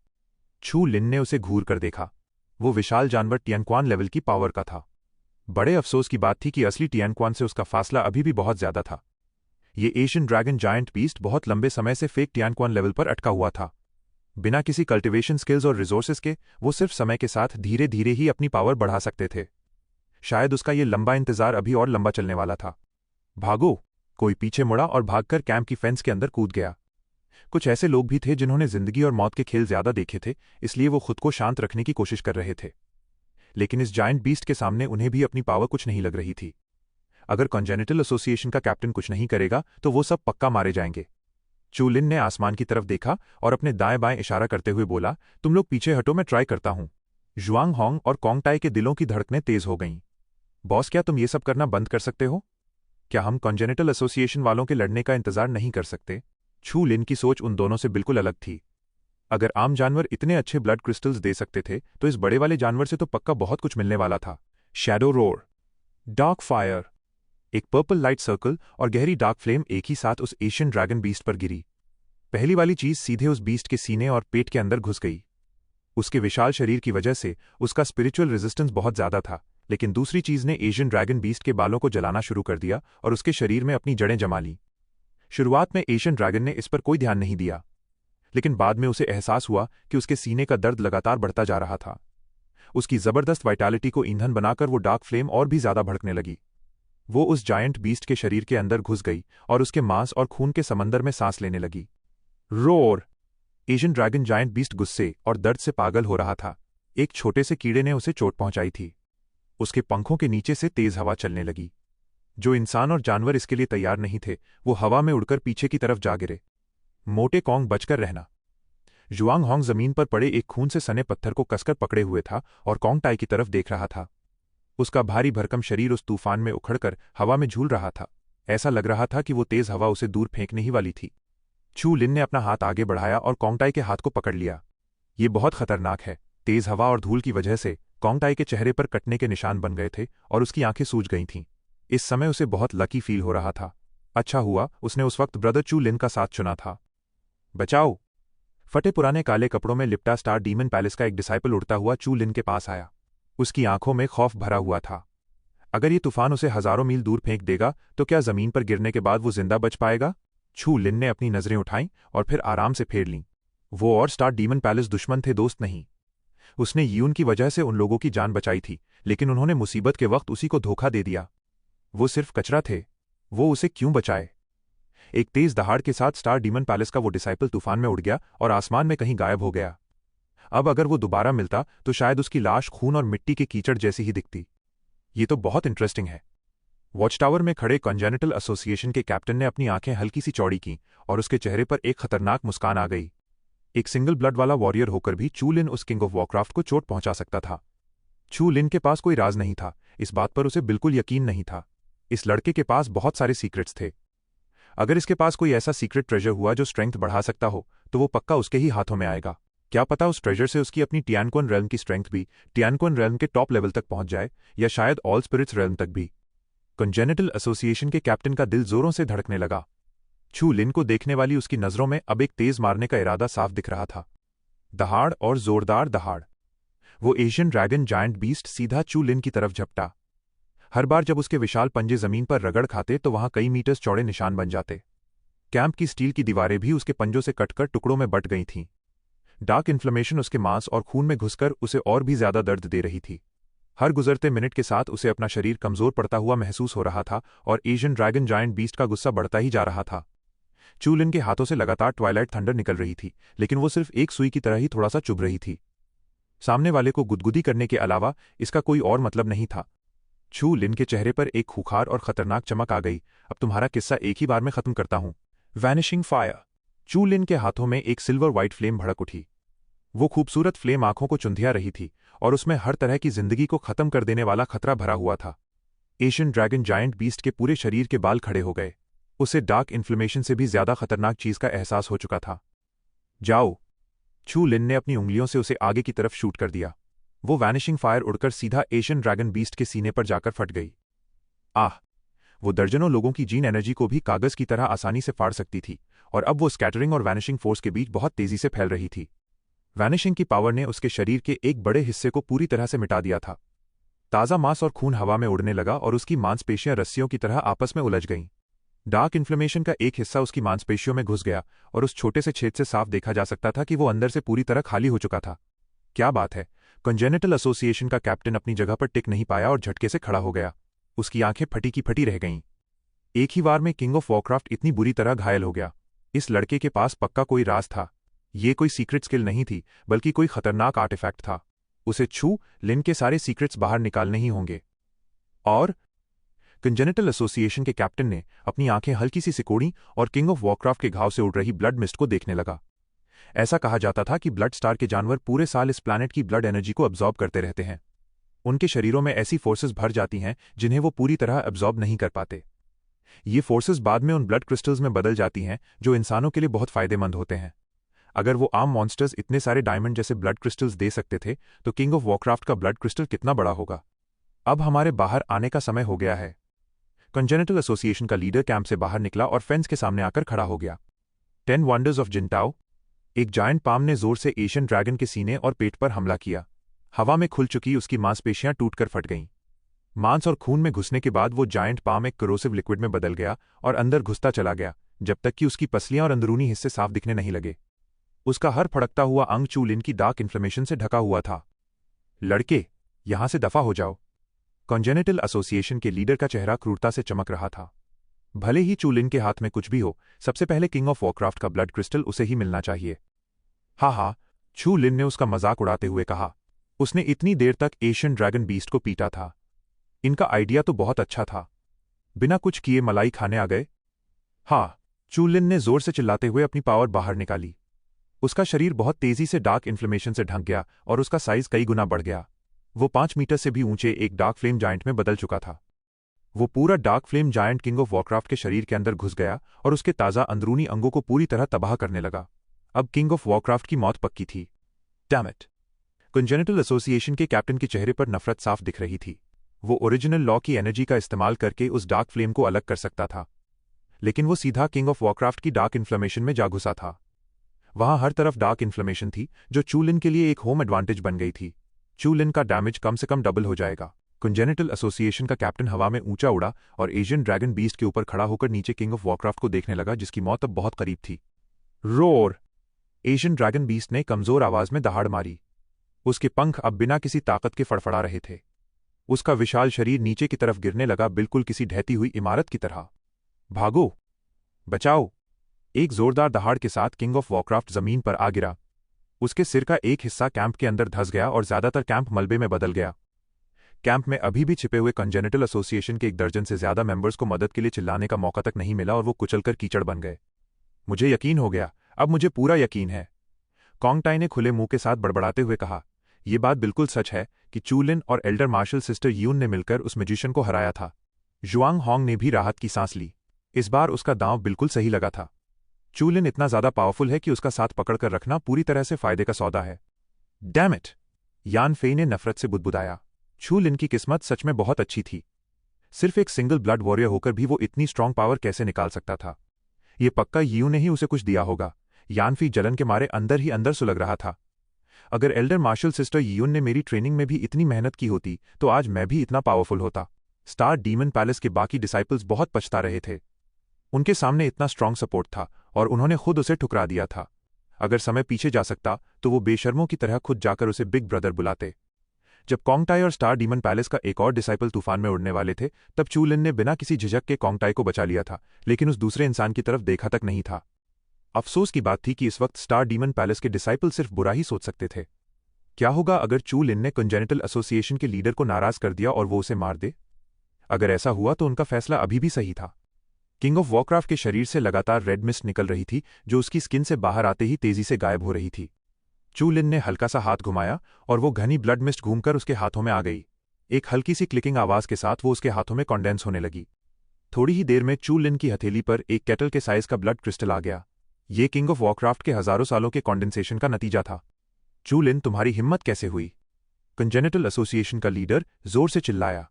[SPEAKER 1] छू लिन ने उसे घूर कर देखा। वो विशाल जानवर टियनक्वान लेवल की पावर का था। बड़े अफसोस की बात थी कि असली टियनक्वान से उसका फासला अभी भी बहुत ज्यादा था। ये एशियन ड्रैगन जायंट बीस्ट बहुत लंबे समय से फेक टियनक्वान लेवल पर अटका हुआ था। बिना किसी कल्टिवेशन स्किल्स और रिसोर्सेज के वो सिर्फ समय के साथ धीरे धीरे ही अपनी पावर बढ़ा सकते थे। शायद उसका ये लंबा इंतजार अभी और लंबा चलने वाला था। भागो! कोई पीछे मुड़ा और भागकर कैंप की फेंस के अंदर कूद गया। कुछ ऐसे लोग भी थे जिन्होंने जिंदगी और मौत के खेल ज्यादा देखे थे, इसलिए वो खुद को शांत रखने की कोशिश कर रहे थे। लेकिन इस जायंट बीस्ट के सामने उन्हें भी अपनी पावर कुछ नहीं लग रही थी। अगर कंजेनिटल एसोसिएशन का कैप्टन कुछ नहीं करेगा तो वो सब पक्का मारे जाएंगे। चू लिन ने आसमान की तरफ देखा और अपने दाएं बाएं इशारा करते हुए बोला, तुम लोग पीछे हटो, मैं ट्राई करता हूं। जुआंग होंग और कोंगटाई के दिलों की धड़कनें तेज हो गईं। बॉस, क्या तुम ये सब करना बंद कर सकते हो? क्या हम कंजेनिटल एसोसिएशन वालों के लड़ने का इंतजार नहीं कर सकते? छू लिन की सोच उन दोनों से बिल्कुल अलग थी। अगर आम जानवर इतने अच्छे ब्लड क्रिस्टल्स दे सकते थे तो इस बड़े वाले जानवर से तो पक्का बहुत कुछ मिलने वाला था। शैडो रोर, डार्क फायर, एक पर्पल लाइट सर्कल और गहरी डार्क फ्लेम एक ही साथ उस एशियन ड्रैगन बीस्ट पर गिरी। पहली वाली चीज सीधे उस बीस्ट के सीने और पेट के अंदर घुस गई। उसके विशाल शरीर की वजह से उसका स्पिरिचुअल रेजिस्टेंस बहुत ज्यादा था, लेकिन दूसरी चीज ने एशियन ड्रैगन बीस्ट के बालों को जलाना शुरू कर दिया और उसके शरीर में अपनी जड़ें जमा लीं। शुरुआत में एशियन ड्रैगन ने इस पर कोई ध्यान नहीं दिया, लेकिन बाद में उसे एहसास हुआ कि उसके सीने का दर्द लगातार बढ़ता जा रहा था। उसकी जबरदस्त वाइटैलिटी को ईंधन बनाकर वो डार्क फ्लेम और भी ज्यादा भड़कने लगी। वो उस जायंट बीस्ट के शरीर के अंदर घुस गई और उसके मांस और खून के समंदर में सांस लेने लगी। Roar! Asian dragon giant beast गुस्से और दर्द से पागल हो रहा था। एक छोटे से कीड़े ने उसे चोट पहुंचाई थी। उसके पंखों के नीचे से तेज हवा चलने लगी। जो इंसान और जानवर इसके लिए तैयार नहीं थे, वो हवा में उड़कर पीछे की तरफ जा गिरे। मोटे कॉन्ग, बचकर रहना। जुआंग होंग जमीन पर पड़े एक खून से सने पत्थर को कसकर पकड़े हुए था और कोंगटाई की तरफ देख रहा था। उसका भारी भरकम शरीर उस तूफान में उखड़कर हवा में झूल रहा था। ऐसा लग रहा था कि वो तेज हवा उसे दूर फेंकने ही वाली थी। छू लिन ने अपना हाथ आगे बढ़ाया और कोंगटाई के हाथ को पकड़ लिया। ये बहुत खतरनाक है। तेज हवा और धूल की वजह से कोंगटाई के चेहरे पर कटने के निशान बन गए थे और उसकी आंखें सूज गई थीं। इस समय उसे बहुत लकी फील हो रहा था। अच्छा हुआ उसने उस वक्त ब्रदर चू लिन का साथ चुना था। बचाओ! फटे पुराने काले कपड़ों में लिपटा स्टार डीमन पैलेस का एक डिसाइपल उड़ता हुआ चू लिन के पास आया। उसकी आंखों में खौफ भरा हुआ था। अगर ये तूफान उसे हजारों मील दूर फेंक देगा तो क्या जमीन पर गिरने के बाद वो जिंदा बच पाएगा? छू लिन ने अपनी नजरें उठाईं और फिर आराम से फेर लीं। वो और स्टार डीमन पैलेस दुश्मन थे, दोस्त नहीं। उसने यून की वजह से उन लोगों की जान बचाई थी, लेकिन उन्होंने मुसीबत के वक्त उसी को धोखा दे दिया। वो सिर्फ कचरा थे। वो उसे क्यों बचाए? एक तेज दहाड़ के साथ स्टार डीमन पैलेस का वो डिसाइपल तूफान में उड़ गया और आसमान में कहीं गायब हो गया। अब अगर वो दोबारा मिलता तो शायद उसकी लाश खून और मिट्टी के कीचड़ जैसी ही दिखती। ये तो बहुत इंटरेस्टिंग है। वॉच टावर में खड़े कंजेनिटल एसोसिएशन के कैप्टन ने अपनी आंखें हल्की सी चौड़ी की और उसके चेहरे पर एक खतरनाक मुस्कान आ गई। एक सिंगल ब्लड वाला वॉरियर होकर भी चू लिन उस किंग ऑफ वॉरक्राफ्ट को चोट पहुंचा सकता था। चू लिन के पास कोई राज नहीं था, इस बात पर उसे बिल्कुल यकीन नहीं था। इस लड़के के पास बहुत सारे सीक्रेट्स थे। अगर इसके पास कोई ऐसा सीक्रेट ट्रेजर हुआ जो स्ट्रेंथ बढ़ा सकता हो तो वो पक्का उसके ही हाथों में आएगा। क्या पता उस ट्रेजर से उसकी अपनी टियानक्वन रेल्म की स्ट्रेंथ भी टियानक्वन रेल्म के टॉप लेवल तक पहुंच जाए, या शायद ऑल स्पिरिट्स रेल्म तक भी। कंजेनिटल एसोसिएशन के कैप्टन का दिल जोरों से धड़कने लगा। छू लिन को देखने वाली उसकी नजरों में अब एक तेज मारने का इरादा साफ दिख रहा था। दहाड़ और जोरदार दहाड़। वो एशियन ड्रैगन जायंट बीस्ट सीधा छू लिन की तरफ झपटा। हर बार जब उसके विशाल पंजे जमीन पर रगड़ खाते तो वहां कई मीटर्स चौड़े निशान बन जाते। कैंप की स्टील की दीवारें भी उसके पंजों से कटकर टुकड़ों में बट गई थीं। डार्क इन्फ्लेमेशन उसके मांस और खून में घुसकर उसे और भी ज्यादा दर्द दे रही थी। हर गुजरते मिनट के साथ उसे अपना शरीर कमजोर पड़ता हुआ महसूस हो रहा था और एशियन ड्रैगन जायंट बीस्ट का गुस्सा बढ़ता ही जा रहा था। चू लिन के हाथों से लगातार ट्वाइलाइट थंडर निकल रही थी, लेकिन वो सिर्फ एक सुई की तरह ही थोड़ा सा चुभ रही थी। सामने वाले को गुदगुदी करने के अलावा इसका कोई और मतलब नहीं था। छू लिन के चेहरे पर एक खूंखार और खतरनाक चमक आ गई। अब तुम्हारा किस्सा एक ही बार में खत्म करता हूं। Vanishing fire. चू लिन के हाथों में एक सिल्वर व्हाइट फ्लेम भड़क उठी। वो खूबसूरत फ्लेम आंखों को चुंधिया रही थी और उसमें हर तरह की जिंदगी को खत्म कर देने वाला खतरा भरा हुआ था। एशियन ड्रैगन जायंट बीस्ट के पूरे शरीर के बाल खड़े हो गए। उसे डार्क इन्फ्लेमेशन से भी ज्यादा खतरनाक चीज का एहसास हो चुका था। जाओ। छू लिन ने अपनी उंगलियों से उसे आगे की तरफ शूट कर दिया। वो वैनिशिंग फायर उड़कर सीधा एशियन ड्रैगन बीस्ट के सीने पर जाकर फट गई। आह! वो दर्जनों लोगों की जीन एनर्जी को भी कागज की तरह आसानी से फाड़ सकती थी, और अब वो स्कैटरिंग और वैनिशिंग फोर्स के बीच बहुत तेजी से फैल रही थी। वैनिशिंग की पावर ने उसके शरीर के एक बड़े हिस्से को पूरी तरह से मिटा दिया था। ताज़ा मांस और खून हवा में उड़ने लगा और उसकी मांसपेशियां रस्सियों की तरह आपस में उलझ गईं। डार्क इन्फ्लेमेशन का एक हिस्सा उसकी मांसपेशियों में घुस गया और उस छोटे से छेद से साफ देखा जा सकता था कि वो अंदर से पूरी तरह खाली हो चुका था। क्या बात है! कंजेनिटल एसोसिएशन का कैप्टन अपनी जगह पर टिक नहीं पाया और झटके से खड़ा हो गया। उसकी आंखें फटी की फटी रह गईं। एक ही बार में किंग ऑफ वॉरक्राफ्ट इतनी बुरी तरह घायल हो गया। इस लड़के के पास पक्का कोई राज था। ये कोई सीक्रेट स्किल नहीं थी, बल्कि कोई खतरनाक आर्टिफैक्ट था। उसे छू लिन के सारे सीक्रेट्स बाहर निकालने ही होंगे। और कंजेनिटल एसोसिएशन के कैप्टन ने अपनी आंखें हल्की सी सिकोड़ी और किंग ऑफ वॉरक्राफ्ट के घाव से उड़ रही ब्लड मिस्ट को देखने लगा। ऐसा कहा जाता था कि ब्लड स्टार के जानवर पूरे साल इस प्लैनेट की ब्लड एनर्जी को अब्जॉर्ब करते रहते हैं। उनके शरीरों में ऐसी फोर्सेस भर जाती हैं जिन्हें वो पूरी तरह अब्जॉर्ब नहीं कर पाते। ये फोर्सेस बाद में उन ब्लड क्रिस्टल्स में बदल जाती हैं जो इंसानों के लिए बहुत फायदेमंद होते हैं। अगर वो आम मॉन्स्टर्स इतने सारे डायमंड जैसे ब्लड क्रिस्टल्स दे सकते थे तो किंग ऑफ वॉरक्राफ्ट का ब्लड क्रिस्टल कितना बड़ा होगा। अब हमारे बाहर आने का समय हो गया है। कंजेनिटल एसोसिएशन का लीडर कैंप से बाहर निकला और फेंस के सामने आकर खड़ा हो गया। 10 वंडर्स ऑफ जिनटाओ। एक जायंट पाम ने जोर से एशियन ड्रैगन के सीने और पेट पर हमला किया। हवा में खुल चुकी उसकी मांसपेशियां टूटकर फट गईं। मांस और खून में घुसने के बाद वो जायंट पाम एक करोसिव लिक्विड में बदल गया और अंदर घुसता चला गया, जब तक कि उसकी पसलियां और अंदरूनी हिस्से साफ दिखने नहीं लगे। उसका हर फड़कता हुआ अंग चू लिन की डार्क इन्फ्लेमेशन से ढका हुआ था। लड़के, यहां से दफा हो जाओ। कंजेनिटल एसोसिएशन के लीडर का चेहरा क्रूरता से चमक रहा था। भले ही चू लिन के हाथ में कुछ भी हो, सबसे पहले किंग ऑफ वॉरक्राफ्ट का ब्लड क्रिस्टल उसे ही मिलना चाहिए। हाँ, छू लिन ने उसका मजाक उड़ाते हुए कहा। उसने इतनी देर तक एशियन ड्रैगन बीस्ट को पीटा था। इनका आइडिया तो बहुत अच्छा था। बिना कुछ किए मलाई खाने आ गए। हाँ, चू लिन ने जोर से चिल्लाते हुए अपनी पावर बाहर निकाली। उसका शरीर बहुत तेजी से डार्क इन्फ्लेमेशन से ढक गया और उसका साइज कई गुना बढ़ गया। वो 5 मीटर से भी ऊंचे एक डार्क फ्लेम जायंट में बदल चुका था। वो पूरा dark flame giant king of Warcraft के शरीर के अंदर घुस गया और उसके ताज़ा अंदरूनी अंगों को पूरी तरह तबाह करने लगा। अब किंग ऑफ वॉरक्राफ्ट की मौत पक्की थी। Damn it! कंजेनिटल एसोसिएशन के कैप्टन के चेहरे पर नफरत साफ दिख रही थी। वो ओरिजिनल लॉ की एनर्जी का इस्तेमाल करके उस डार्क फ्लेम को अलग कर सकता था, लेकिन वो सीधा किंग ऑफ वॉरक्राफ्ट की डार्क इन्फ्लेमेशन में जा घुसा था। वहां हर तरफ डार्क इन्फ्लेमेशन थी, जो चू लिन के लिए एक होम एडवांटेज बन गई थी। चू लिन का डैमेज कम से कम डबल हो जाएगा। कंजेनिटल एसोसिएशन का कैप्टन हवा में ऊंचा उड़ा और एशियन ड्रैगन बीस्ट के ऊपर खड़ा होकर नीचे किंग ऑफ वॉरक्राफ्ट को देखने लगा, जिसकी मौत अब बहुत करीब थी। रोर! एशियन ड्रैगन बीस्ट ने कमजोर आवाज में दहाड़ मारी। उसके पंख अब बिना किसी ताकत के फड़फड़ा रहे थे। उसका विशाल शरीर नीचे की तरफ गिरने लगा, बिल्कुल किसी ढहती हुई इमारत की तरह। भागो! बचाओ! एक जोरदार दहाड़ के साथ किंग ऑफ वॉरक्राफ्ट जमीन पर आ गिरा। उसके सिर का एक हिस्सा कैंप के अंदर धंस गया और ज्यादातर कैंप मलबे में बदल गया। कैंप में अभी भी छिपे हुए कंजेनिटल एसोसिएशन के 1 दर्जन से ज्यादा मेंबर्स को मदद के लिए चिल्लाने का मौका तक नहीं मिला और वो कुचलकर कीचड़ बन गए। मुझे यकीन हो गया, अब मुझे पूरा यकीन है, कॉन्ग टाई ने खुले मुंह के साथ बड़बड़ाते हुए कहा। यह बात बिल्कुल सच है कि चू लिन और एल्डर मार्शल सिस्टर यून ने मिलकर उस मैजिशियन को हराया था। जुआंग होंग ने भी राहत की सांस ली। इस बार उसका दांव बिल्कुल सही लगा था। चू लिन इतना ज्यादा पावरफुल है कि उसका साथ पकड़कर रखना पूरी तरह से फायदे का सौदा है। Damn it! यान फेई ने नफरत से बुदबुदाया। चू लिन की किस्मत सच में बहुत अच्छी थी। सिर्फ एक सिंगल ब्लड वॉरियर होकर भी वो इतनी स्ट्रांग पावर कैसे निकाल सकता था? ये पक्का यू ने ही उसे कुछ दिया होगा। यान फी जलन के मारे अंदर ही अंदर सुलग रहा था। अगर एल्डर मार्शल सिस्टर यीन ने मेरी ट्रेनिंग में भी इतनी मेहनत की होती तो आज मैं भी इतना पावरफुल होता। स्टार डीमन पैलेस के बाकी डिसाइपल्स बहुत पछता रहे थे। उनके सामने इतना स्ट्रांग सपोर्ट था और उन्होंने खुद उसे ठुकरा दिया था। अगर समय पीछे जा सकता तो वो बेशर्मों की तरह खुद जाकर उसे बिग ब्रदर बुलाते। जब कॉन्गटाई और स्टार डीमन पैलेस का एक और डिसाइपल तूफान में उड़ने वाले थे तब चू लिन ने बिना किसी झिझक के कॉन्गटाई को बचा लिया था, लेकिन उस दूसरे इंसान की तरफ देखा तक नहीं था। अफसोस की बात थी कि इस वक्त स्टार डीमन पैलेस के डिसाइपल सिर्फ बुरा ही सोच सकते थे। क्या होगा अगर चू लिन ने कंजेनिटल एसोसिएशन के लीडर को नाराज कर दिया और वो उसे मार दे? अगर ऐसा हुआ तो उनका फैसला अभी भी सही था। किंग ऑफ वॉरक्राफ्ट के शरीर से लगातार रेड मिस्ट निकल रही थी जो उसकी स्किन से बाहर आते ही तेजी से गायब हो रही थी। चू लिन ने हल्का सा हाथ घुमाया और वो घनी ब्लड मिस्ट घूमकर उसके हाथों में आ गई। एक हल्की सी क्लिकिंग आवाज के साथ वो उसके हाथों में कॉन्डेंस होने लगी। थोड़ी ही देर में चू लिन की हथेली पर एक केटल के साइज का ब्लड क्रिस्टल आ गया। ये किंग ऑफ वॉरक्राफ्ट के हजारों सालों के कॉन्डेंसेशन का नतीजा था। चू लिन, तुम्हारी हिम्मत कैसे हुई? कंजेनिटल एसोसिएशन का लीडर जोर से चिल्लाया।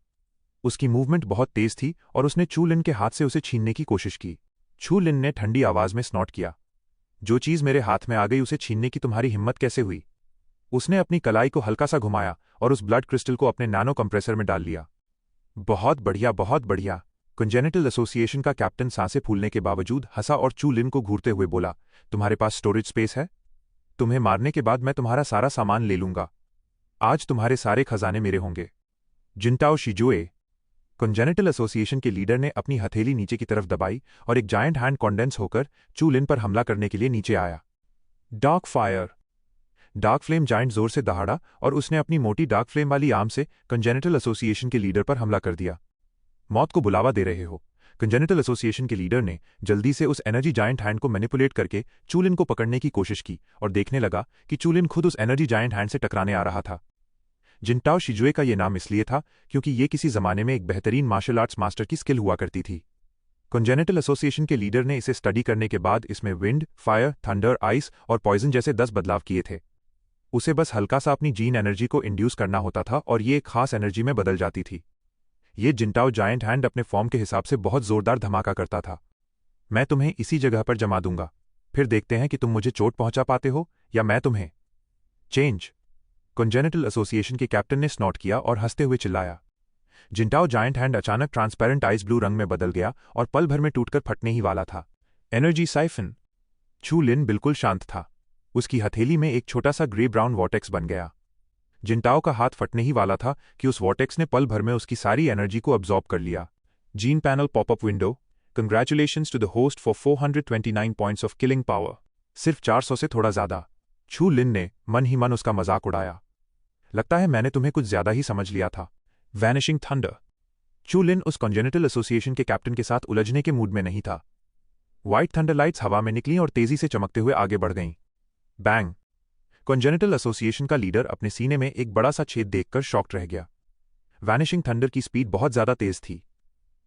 [SPEAKER 1] उसकी मूवमेंट बहुत तेज थी और उसने चू लिन के हाथ से उसे छीनने की कोशिश की। चू लिन ने ठंडी आवाज में स्नॉट किया। जो चीज मेरे हाथ में आ गई उसे छीनने की तुम्हारी हिम्मत कैसे हुई? उसने अपनी कलाई को हल्का सा घुमाया और उस ब्लड क्रिस्टल को अपने नैनो कंप्रेसर में डाल लिया। बहुत बढ़िया, बहुत बढ़िया। कंजेनिटल एसोसिएशन का कैप्टन सांसें फूलने के बावजूद हंसा और चू लिन को घूरते हुए बोला, तुम्हारे पास स्टोरेज स्पेस है? तुम्हें मारने के बाद मैं तुम्हारा सारा सामान ले लूंगा। आज तुम्हारे सारे खजाने मेरे होंगे। जिनटाओ शिजुए! कंजेनिटल एसोसिएशन के लीडर ने अपनी हथेली नीचे की तरफ दबाई और एक जायंट हैंड कॉन्डेंस होकर चू लिन पर हमला करने के लिए नीचे आया। Dark fire! Dark flame giant जोर से दहाड़ा और उसने अपनी मोटी डार्क फ्लेम वाली आर्म से कंजेनिटल एसोसिएशन के लीडर पर हमला कर दिया। मौत को बुलावा दे रहे हो? कंजेनिटल एसोसिएशन के लीडर ने जल्दी से उस एनर्जी जायंट हैंड को मैनिपुलेट करके चू लिन को पकड़ने की कोशिश की और देखने लगा कि चू लिन खुद उस एनर्जी जायंट हैंड से टकराने आ रहा था। जिनटाओ शिजुए का यह नाम इसलिए था क्योंकि ये किसी जमाने में एक बेहतरीन मार्शल आर्ट्स मास्टर की स्किल हुआ करती थी। कंजेनिटल एसोसिएशन के लीडर ने इसे स्टडी करने के बाद इसमें विंड, फायर, थंडर, आइस और पॉइजन जैसे 10 बदलाव किए थे। उसे बस हल्का सा अपनी जीन एनर्जी को इंड्यूस करना होता था और ये एक खास एनर्जी में बदल जाती थी। ये जिनटाओ जायंट हैंड अपने फॉर्म के हिसाब से बहुत जोरदार धमाका करता था। मैं तुम्हें इसी जगह पर जमा दूंगा, फिर देखते हैं कि तुम मुझे चोट पहुंचा पाते हो या मैं तुम्हें। चेंज! कंजेनिटल एसोसिएशन के कैप्टन ने स्नॉट किया और हंसते हुए चिल्लाया। जिनटाओ जायंट हैंड अचानक ट्रांसपेरेंट आइस ब्लू रंग में बदल गया और पल भर में टूटकर फटने ही वाला था। Energy siphon! चू लिन बिल्कुल शांत था। उसकी हथेली में एक छोटा सा ग्रे ब्राउन वॉटेक्स बन गया। जिनटाओ का हाथ फटने ही वाला था कि उस वॉटेक्स ने पल भर में उसकी सारी एनर्जी को अब्जॉर्ब कर लिया। Gene panel popup window. Congratulations to the host for 429 points of killing power. सिर्फ 400 से थोड़ा ज्यादा। चू लिन ने मन ही मन उसका मजाक उड़ाया। लगता है मैंने तुम्हें कुछ ज्यादा ही समझ लिया था। Vanishing thunder! चू लिन उस कंजेनिटल एसोसिएशन के कैप्टन के साथ उलझने के मूड में नहीं था। व्हाइट थंडर लाइट्स हवा में निकलीं और तेजी से चमकते हुए आगे बढ़ गईं। बैंग! कंजेनिटल एसोसिएशन का लीडर अपने सीने में एक बड़ा सा छेद देखकर शॉक्ड रह गया। वैनिशिंग थंडर की स्पीड बहुत ज्यादा तेज थी।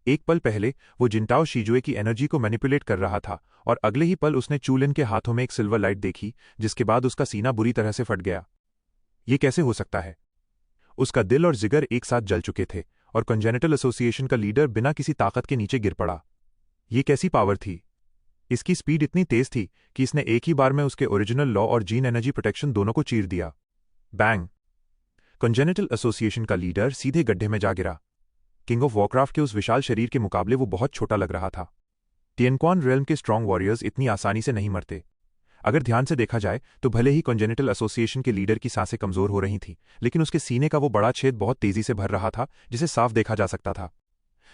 [SPEAKER 1] एक पल पहले वो जिनटाओ शिजुए की एनर्जी को मैनिपुलेट कर रहा था और अगले ही पल उसने चू लिन के हाथों में एक सिल्वर लाइट देखी, जिसके बाद उसका सीना बुरी तरह से फट गया। ये कैसे हो सकता है? उसका दिल और जिगर एक साथ जल चुके थे और कंजेनिटल एसोसिएशन का लीडर बिना किसी ताकत के नीचे गिर पड़ा। ये कैसी पावर थी? इसकी स्पीड इतनी तेज थी कि इसने एक ही बार में उसके ओरिजिनल लॉ और जीन एनर्जी प्रोटेक्शन दोनों को चीर दिया। बैंग! कंजेनिटल एसोसिएशन का लीडर सीधे गड्ढे में जा गिरा। किंग ऑफ वॉरक्राफ्ट के उस विशाल शरीर के मुकाबले वो बहुत छोटा लग रहा था। टिएनक्वान रेल्म के स्ट्रॉन्ग वॉरियर्स इतनी आसानी से नहीं मरते। अगर ध्यान से देखा जाए तो भले ही कंजेनिटल एसोसिएशन के लीडर की सांसें कमजोर हो रही थीं, लेकिन उसके सीने का वो बड़ा छेद बहुत तेजी से भर रहा था, जिसे साफ देखा जा सकता था।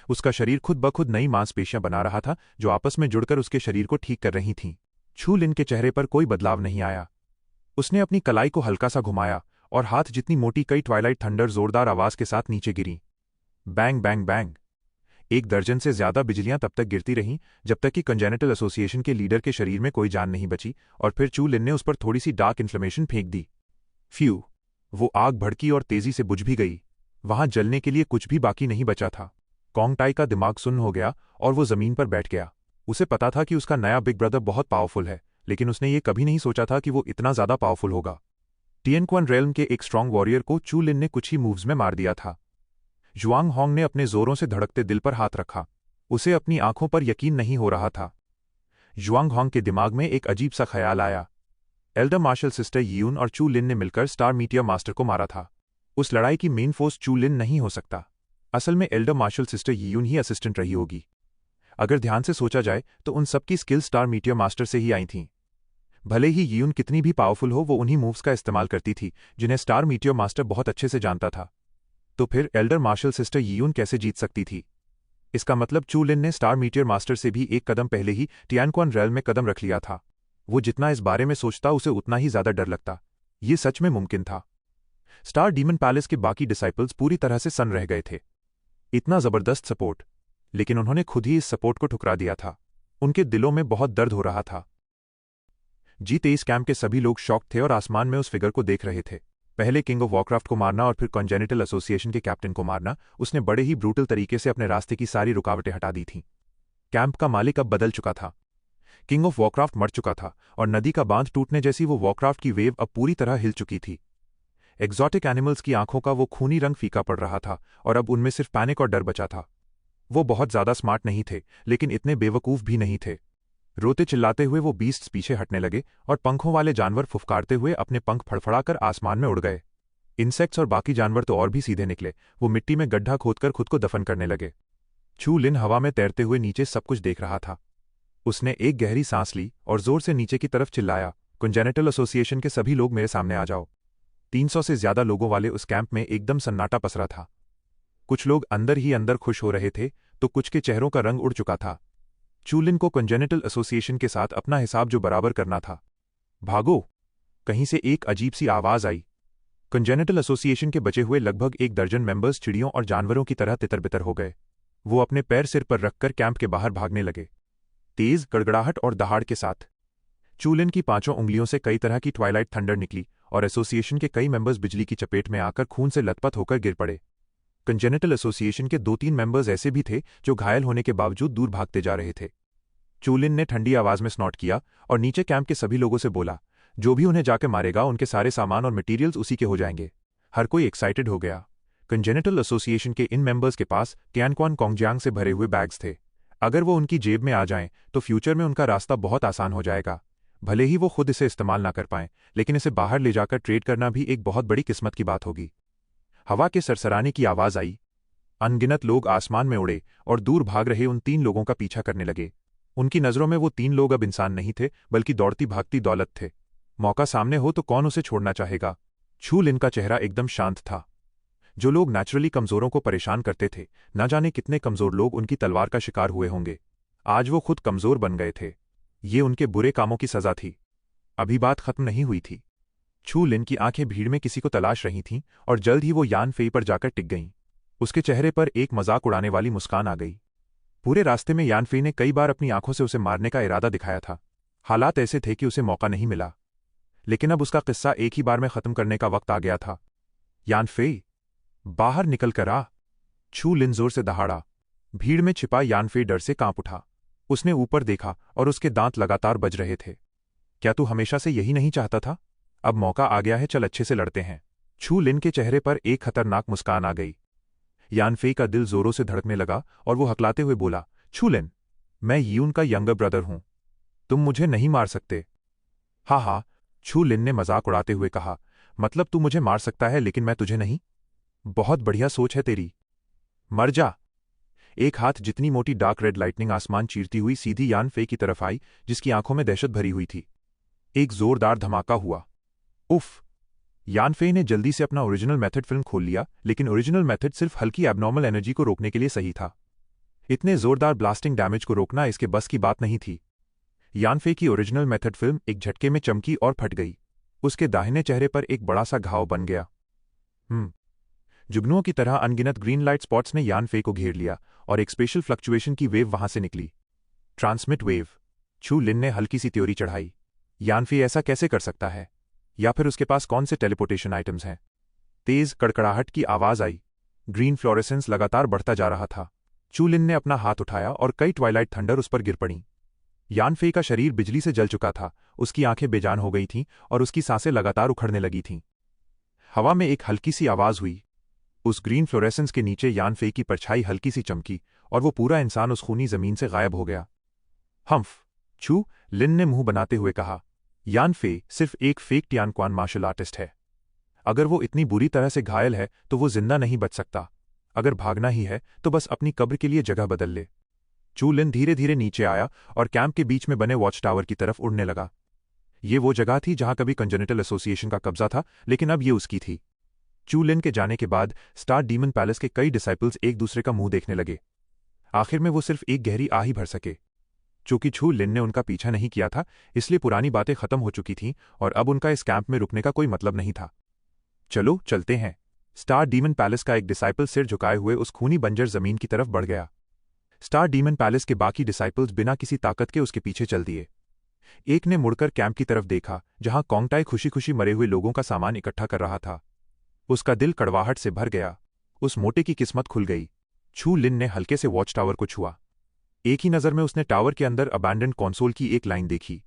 [SPEAKER 1] उसका शरीर खुद ब खुद नई मांसपेशियां बना रहा था जो आपस में जुड़कर उसके शरीर को ठीक कर रही थीं। चू लिन के चेहरे पर कोई बदलाव नहीं आया। उसने अपनी कलाई को हल्का सा घुमाया और हाथ जितनी मोटी कई ट्वाइलाइट थंडर जोरदार आवाज के साथ नीचे गिरी। Bang bang bang! 1 दर्जन से ज्यादा बिजलियां तब तक गिरती रहीं जब तक कि कंजेनिटल एसोसिएशन के लीडर के शरीर में कोई जान नहीं बची और फिर चू लिन ने उस पर थोड़ी सी डार्क इन्फ्लेमेशन फेंक दी। फ्यू! वो आग भड़की और तेजी से बुझ भी गई। वहां जलने के लिए कुछ भी बाकी नहीं बचा था। कॉन्गटाई का दिमाग सुन्न हो गया और वो जमीन पर बैठ गया। उसे पता था कि उसका नया बिग ब्रदर बहुत पावरफुल है, लेकिन उसने ये कभी नहीं सोचा था कि वो इतना ज्यादा पावरफुल होगा। टिएनक्वन रेल्म के एक स्ट्रांग वॉरियर को चू लिन ने कुछ ही मूव्स में मार दिया था। जुआंग होंग ने अपने जोरों से धड़कते दिल पर हाथ रखा। उसे अपनी आंखों पर यकीन नहीं हो रहा था। जुआंग होंग के दिमाग में एक अजीब सा ख्याल आया। एल्डर मार्शल सिस्टर यियून और चू लिन ने मिलकर स्टार मीटियर मास्टर को मारा था। उस लड़ाई की मेन फोर्स चू लिन नहीं हो सकता। असल में एल्डर मार्शल सिस्टर यियून ही असिस्टेंट रही होगी। अगर ध्यान से सोचा जाए तो उन सबकी स्किल स्टार मीटियर मास्टर से ही आई थीं। भले ही यियून कितनी भी पावरफुल हो, वो उन्हीं मूव्स का इस्तेमाल करती थी जिन्हें स्टार मीटियर मास्टर बहुत अच्छे से जानता था। तो फिर एल्डर मार्शल सिस्टर यियून कैसे जीत सकती थी? इसका मतलब चू लिन ने स्टार मीटियर मास्टर से भी एक कदम पहले ही टिएनक्वन रेल्म में कदम रख लिया था। वो जितना इस बारे में सोचता उसे उतना ही ज्यादा डर लगता। ये सच में मुमकिन था। स्टार डीमन पैलेस के बाकी डिसाइपल्स पूरी तरह से सन्न रह गए थे। इतना जबरदस्त सपोर्ट, लेकिन उन्होंने खुद ही इस सपोर्ट को ठुकरा दिया था। उनके दिलों में बहुत दर्द हो रहा था। G23 कैंप के सभी लोग शॉक थे और आसमान में उस फिगर को देख रहे थे। पहले किंग ऑफ वॉरक्राफ्ट को मारना और फिर कॉन्जेनिटल एसोसिएशन के कैप्टन को मारना, उसने बड़े ही ब्रूटल तरीके से अपने रास्ते की सारी रुकावटें हटा दी थीं। कैंप का मालिक अब बदल चुका था। किंग ऑफ वॉरक्राफ्ट मर चुका था और नदी का बांध टूटने जैसी वो वॉरक्राफ्ट की वेव अब पूरी तरह हिल चुकी थी। एक्सोटिक एनिमल्स की आंखों का वो खूनी रंग फीका पड़ रहा था और अब उनमें सिर्फ पैनिक और डर बचा था। वो बहुत ज्यादा स्मार्ट नहीं थे, लेकिन इतने बेवकूफ भी नहीं थे। रोते चिल्लाते हुए वो बीस्ट्स पीछे हटने लगे और पंखों वाले जानवर फुफकारते हुए अपने पंख फड़फड़ाकर आसमान में उड़ गए। इंसेक्ट्स और बाकी जानवर तो और भी सीधे निकले। वो मिट्टी में गड्ढा खोदकर खुद को दफन करने लगे। चू लिन हवा में तैरते हुए नीचे सब कुछ देख रहा था। उसने एक गहरी सांस ली और जोर से नीचे की तरफ चिल्लाया, कॉन्जेनिटल एसोसिएशन के सभी लोग मेरे सामने आ जाओ। 300 से ज्यादा लोगों वाले उस कैंप में एकदम सन्नाटा पसरा था। कुछ लोग अंदर ही अंदर खुश हो रहे थे तो कुछ के चेहरों का रंग उड़ चुका था। चू लिन को कॉन्जेनिटल एसोसिएशन के साथ अपना हिसाब जो बराबर करना था। भागो! कहीं से एक अजीब सी आवाज आई। कॉन्जेनिटल एसोसिएशन के बचे हुए लगभग 1 दर्जन मेंबर्स चिड़ियों और जानवरों की तरह तितर-बितर हो गए। वो अपने पैर सिर पर रखकर कैंप के बाहर भागने लगे, तेज गड़गड़ाहट और दहाड़ के साथ। चू लिन की 5 उंगलियों से कई तरह की ट्वाइलाइट थंडर निकली और एसोसिएशन के कई मेंबर्स बिजली की चपेट में आकर खून से लथपथ होकर गिर पड़े। कॉन्जेनिटल एसोसिएशन के 2-3 मेंबर्स ऐसे भी थे जो घायल होने के बावजूद दूर भागते जा रहे थे। चू लिन ने ठंडी आवाज में स्नॉट किया और नीचे कैंप के सभी लोगों से बोला, जो भी उन्हें जाकर मारेगा उनके सारे सामान और मटेरियल्स उसी के हो जाएंगे। हर कोई एक्साइटेड हो गया। कॉन्जेनिटल एसोसिएशन के इन मेंबर्स के पास टिएनक्वन कोंगजियांग से भरे हुए बैग्स थे। अगर वो उनकी जेब में आ जाएं तो फ्यूचर में उनका रास्ता बहुत आसान हो जाएगा। भले ही वो खुद इसे इस्तेमाल ना कर पाएं, लेकिन इसे बाहर ले जाकर ट्रेड करना भी एक बहुत बड़ी किस्मत की बात होगी। हवा के सरसराने की आवाज आई। अनगिनत लोग आसमान में उड़े और दूर भाग रहे उन 3 लोगों का पीछा करने लगे। उनकी नजरों में वो 3 लोग अब इंसान नहीं थे, बल्कि दौड़ती भागती दौलत थे। मौका सामने हो तो कौन उसे छोड़ना चाहेगा? चू लिन का चेहरा एकदम शांत था। जो लोग नेचुरली कमजोरों को परेशान करते थे, न जाने कितने कमजोर लोग उनकी तलवार का शिकार हुए होंगे। आज वो खुद कमजोर बन गए थे। ये उनके बुरे कामों की सजा थी। अभी बात खत्म नहीं हुई थी। चू लिन की आंखें भीड़ में किसी को तलाश रही थीं और जल्द ही वो यान फेई पर जाकर टिक गईं। उसके चेहरे पर एक मजाक उड़ाने वाली मुस्कान आ गई। पूरे रास्ते में यान फेई ने कई बार अपनी आंखों से उसे मारने का इरादा दिखाया था। हालात ऐसे थे कि उसे मौका नहीं मिला, लेकिन अब उसका किस्सा एक ही बार में खत्म करने का वक्त आ गया था। यान फेई, बाहर निकल कर आ! चू लिन जोर से दहाड़ा। भीड़ में छिपा यान फेई डर से कांप उठा। उसने ऊपर देखा और उसके दांत लगातार बज रहे थे। क्या तू हमेशा से यही नहीं चाहता था? अब मौका आ गया है, चल अच्छे से लड़ते हैं। चू लिन के चेहरे पर एक खतरनाक मुस्कान आ गई। यान फेई का दिल जोरों से धड़कने लगा और वो हकलाते हुए बोला, चू लिन, मैं यियून का यंगर ब्रदर हूं। तुम मुझे नहीं मार सकते। हाँ, चू लिन ने मजाक उड़ाते हुए कहा, मतलब तू मुझे मार सकता है लेकिन मैं तुझे नहीं? बहुत बढ़िया सोच है तेरी। मर जा! एक हाथ जितनी मोटी डार्क रेड लाइटनिंग आसमान चीरती हुई सीधी यान फेई की तरफ आई, जिसकी आंखों में दहशत भरी हुई थी। एक जोरदार धमाका हुआ। उफ! यान फेई ने जल्दी से अपना ओरिजिनल मेथड फिल्म खोल लिया, लेकिन ओरिजिनल मेथड सिर्फ हल्की एबनॉर्मल एनर्जी को रोकने के लिए सही था। इतने जोरदार ब्लास्टिंग डैमेज को रोकना इसके बस की बात नहीं थी। यान फेई की ओरिजिनल मेथड फिल्म एक झटके में चमकी और फट गई। उसके दाहिने चेहरे पर एक बड़ा सा घाव बन गया। जुगनुओं की तरह अनगिनत ग्रीन लाइट स्पॉट्स ने यान फेई को घेर लिया और एक स्पेशल फ्लक्चुएशन की वेव वहां से निकली। Transmit wave. चू लिन ने हल्की सी थ्योरी चढ़ाई। यान फेई ऐसा कैसे कर सकता है? या फिर उसके पास कौन से टेलीपोर्टेशन आइटम्स हैं? तेज कड़कड़ाहट की आवाज आई। ग्रीन फ्लोरेसेंस लगातार बढ़ता जा रहा था। चू लिन ने अपना हाथ उठाया और कई ट्वाइलाइट थंडर उस पर गिर पड़ी। यान फेई का शरीर बिजली से जल चुका था, उसकी आंखें बेजान हो गई थीं और उसकी सांसें लगातार उखड़ने लगी थीं। हवा में एक हल्की सी आवाज हुई। उस ग्रीन फ्लोरेसेंस के नीचे यान फेई की परछाई हल्की सी चमकी और वो पूरा इंसान उस खूनी जमीन से गायब हो गया। हम्फ, चू लिन ने मुंह बनाते हुए कहा, यान फेई सिर्फ एक फेक टियानक्वान मार्शल आर्टिस्ट है। अगर वो इतनी बुरी तरह से घायल है तो वो जिंदा नहीं बच सकता। अगर भागना ही है तो बस अपनी कब्र के लिए जगह बदल ले। चू लिन धीरे धीरे नीचे आया और कैंप के बीच में बने वॉच टावर की तरफ उड़ने लगा। ये वो जगह थी जहां कभी कंजेनिटल एसोसिएशन का कब्जा था, लेकिन अब ये उसकी थी। चू लिन के जाने के बाद स्टार डीमन पैलेस के कई डिसाइपल्स एक दूसरे का मुंह देखने लगे। आखिर में वो सिर्फ एक गहरी आह ही भर सके। चूंकि चू लिन ने उनका पीछा नहीं किया था, इसलिए पुरानी बातें खत्म हो चुकी थीं और अब उनका इस कैंप में रुकने का कोई मतलब नहीं था। चलो चलते हैं। स्टार डीमन पैलेस का एक डिसाइपल सिर झुकाए हुए उस खूनी बंजर जमीन की तरफ बढ़ गया। स्टार डीमन पैलेस के बाकी डिसाइपल्स बिना किसी ताकत के उसके पीछे चल दिए। एक ने मुड़कर कैंप की तरफ देखा, जहां कॉन्गटाई खुशी खुशी मरे हुए लोगों का सामान इकट्ठा कर रहा था। उसका दिल कड़वाहट से भर गया। उस मोटे की किस्मत खुल गई। चू लिन ने हल्के से वॉच टावर को छुआ। एक ही नज़र में उसने टावर के अंदर अबैंडन्ड कॉन्सोल की एक लाइन देखी।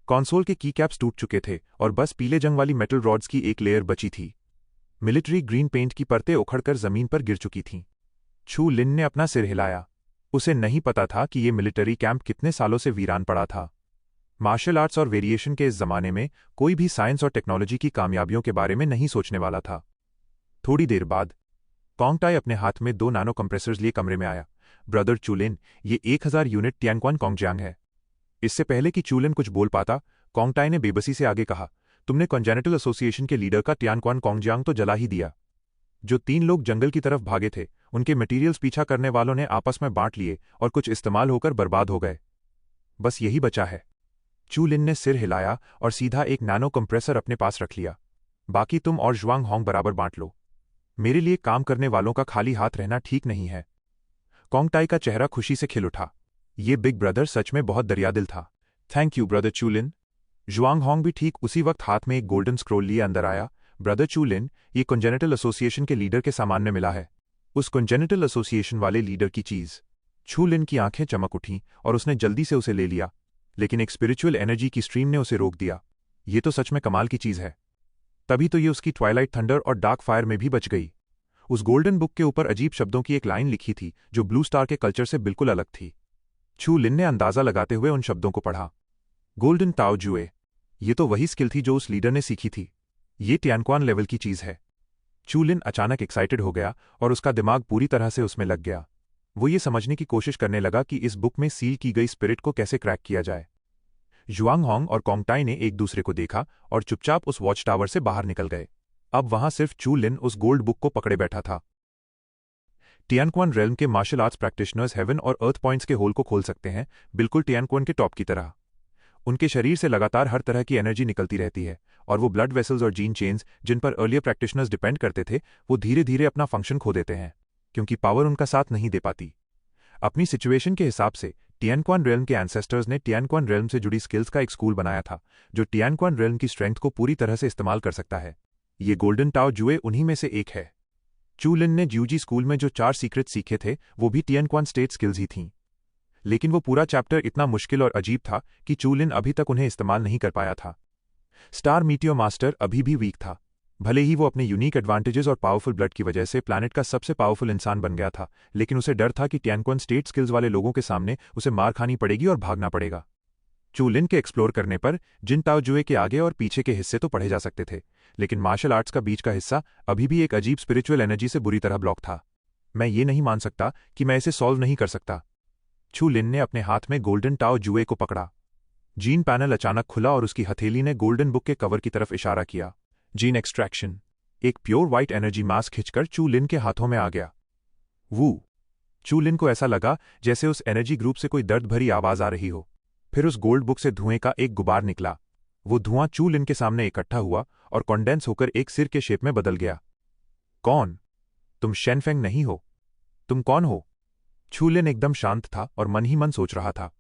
[SPEAKER 1] कॉन्सोल के की कैप्स टूट चुके थे और बस पीले जंग वाली मेटल रॉड्स की एक लेयर बची थी। मिलिट्री ग्रीन पेंट की परतें उखड़कर जमीन पर गिर चुकी थीं। चू लिन ने अपना सिर हिलाया। उसे नहीं पता था कि ये मिलिट्री कैंप कितने सालों से वीरान पड़ा था। मार्शल आर्ट्स और वेरिएशन के इस जमाने में कोई भी साइंस और टेक्नोलॉजी की कामयाबियों के बारे में नहीं सोचने वाला था। थोड़ी देर बाद कॉन्गटाई अपने हाथ में 2 नैनो कंप्रेसर्स लिए कमरे में आया। ब्रदर चू लिन, ये 1000 यूनिट टियानक्वान कॉन्गजियांग है। इससे पहले कि चू लिन कुछ बोल पाता, कॉन्गटाई ने बेबसी से आगे कहा, तुमने कंजेनिटल एसोसिएशन के लीडर का टियानक्वान कॉन्गजियांग तो जला ही दिया। जो 3 लोग जंगल की तरफ भागे थे, उनके मटीरियल्स पीछा करने वालों ने आपस में बांट लिए और कुछ इस्तेमाल होकर बर्बाद हो गए। बस यही बचा है। चू लिन ने सिर हिलाया और सीधा एक नैनो कंप्रेसर अपने पास रख लिया। बाकी तुम और ज्वांग होंग बराबर बांट लो। मेरे लिए काम करने वालों का खाली हाथ रहना ठीक नहीं है। कॉन्गटाई का चेहरा खुशी से खिल उठा। ये बिग ब्रदर सच में बहुत दरियादिल था। थैंक यू ब्रदर चू लिन। ज्वांग होंग भी ठीक उसी वक्त हाथ में एक गोल्डन स्क्रोल लिए अंदर आया। ब्रदर चू लिन, ये कंजेनिटल एसोसिएशन के लीडर के सामान में मिला है। उस कंजेनिटल एसोसिएशन वाले लीडर की चीज। चू लिन की आंखें चमक उठीं और उसने जल्दी से उसे ले लिया, लेकिन एक स्पिरिचुअल एनर्जी की स्ट्रीम ने उसे रोक दिया। ये तो सच में कमाल की चीज है। तभी तो ये उसकी ट्वाइलाइट थंडर और डार्क फायर में भी बच गई। उस गोल्डन बुक के ऊपर अजीब शब्दों की एक लाइन लिखी थी जो ब्लू स्टार के कल्चर से बिल्कुल अलग थी। चू लिन ने अंदाजा लगाते हुए उन शब्दों को पढ़ा। गोल्डन ताओ जुए। ये तो वही स्किल थी जो उस लीडर ने सीखी थी। ये टियानक्वान लेवल की चीज है। चू लिन अचानक एक्साइटेड हो गया और उसका दिमाग पूरी तरह से उसमें लग गया। वो ये समझने की कोशिश करने लगा कि इस बुक में सील की गई स्पिरिट को कैसे क्रैक किया जाए। ज्वांग होंग और कॉन्गटाई ने एक दूसरे को देखा और चुपचाप उस वॉच टावर से बाहर निकल गए। अब वहां सिर्फ चू लिन उस गोल्ड बुक को पकड़े बैठा था। टियानक्वान रेल्म के मार्शल आर्ट्स प्रैक्टिशनर्स हेवन और अर्थ पॉइंट्स के होल को खोल सकते हैं, बिल्कुल टियानक्वान के टॉप की तरह। उनके शरीर से लगातार हर तरह की एनर्जी निकलती रहती है और वो ब्लड वेसल्स और जीन चेन्स जिन पर अर्लियर प्रैक्टिशनर्स डिपेंड करते थे, वो धीरे धीरे अपना फंक्शन खो देते हैं, क्योंकि पावर उनका साथ नहीं दे पाती। अपनी सिचुएशन के हिसाब से टियानक्वान रेल्म के एंसेस्टर्स ने टियानक्वान रेल्म से जुड़ी स्किल्स का एक स्कूल बनाया था, जो टियानक्वान रेल्म की स्ट्रेंथ को पूरी तरह से इस्तेमाल कर सकता है। ये गोल्डन टाओ जुए उन्हीं में से एक है। चू लिन ने ज्यूजी स्कूल में जो 4 सीक्रेट सीखे थे, वो भी टियानक्वान स्टेट स्किल्स ही थीं। लेकिन वो पूरा चैप्टर इतना मुश्किल और अजीब था कि चू लिन अभी तक उन्हें इस्तेमाल नहीं कर पाया था। स्टार मीटियो मास्टर अभी भी वीक था। भले ही वो अपने यूनिक एडवांटेजेस और पावरफुल ब्लड की वजह से प्लैनेट का सबसे पावरफुल इंसान बन गया था, लेकिन उसे डर था कि टियानक्वान स्टेट स्किल्स वाले लोगों के सामने उसे मार खानी पड़ेगी और भागना पड़ेगा। चू लिन के एक्सप्लोर करने पर जिन ताओ जुए के आगे और पीछे के हिस्से तो पढ़े जा सकते थे, लेकिन मार्शल आर्ट्स का बीच का हिस्सा अभी भी एक अजीब स्पिरिचुअल एनर्जी से बुरी तरह ब्लॉक था। मैं ये नहीं मान सकता कि मैं इसे सॉल्व नहीं कर सकता। चू लिन ने अपने हाथ में गोल्डन टाओ जुए को पकड़ा। जीन पैनल अचानक खुला और उसकी हथेली ने गोल्डन बुक के कवर की तरफ इशारा किया। Gene extraction. एक प्योर व्हाइट एनर्जी मास खिंचकर चू लिन के हाथों में आ गया। वू। चू लिन को ऐसा लगा जैसे उस एनर्जी ग्रुप से कोई दर्द भरी आवाज आ रही हो। फिर उस गोल्ड बुक से धुएं का एक गुबार निकला। वो धुआं चू लिन के सामने इकट्ठा हुआ और कॉन्डेंस होकर एक सिर के शेप में बदल गया। कौन? तुम शेनफेंग नहीं हो? तुम कौन हो? चू लिन एकदम शांत था और मन ही मन सोच रहा था।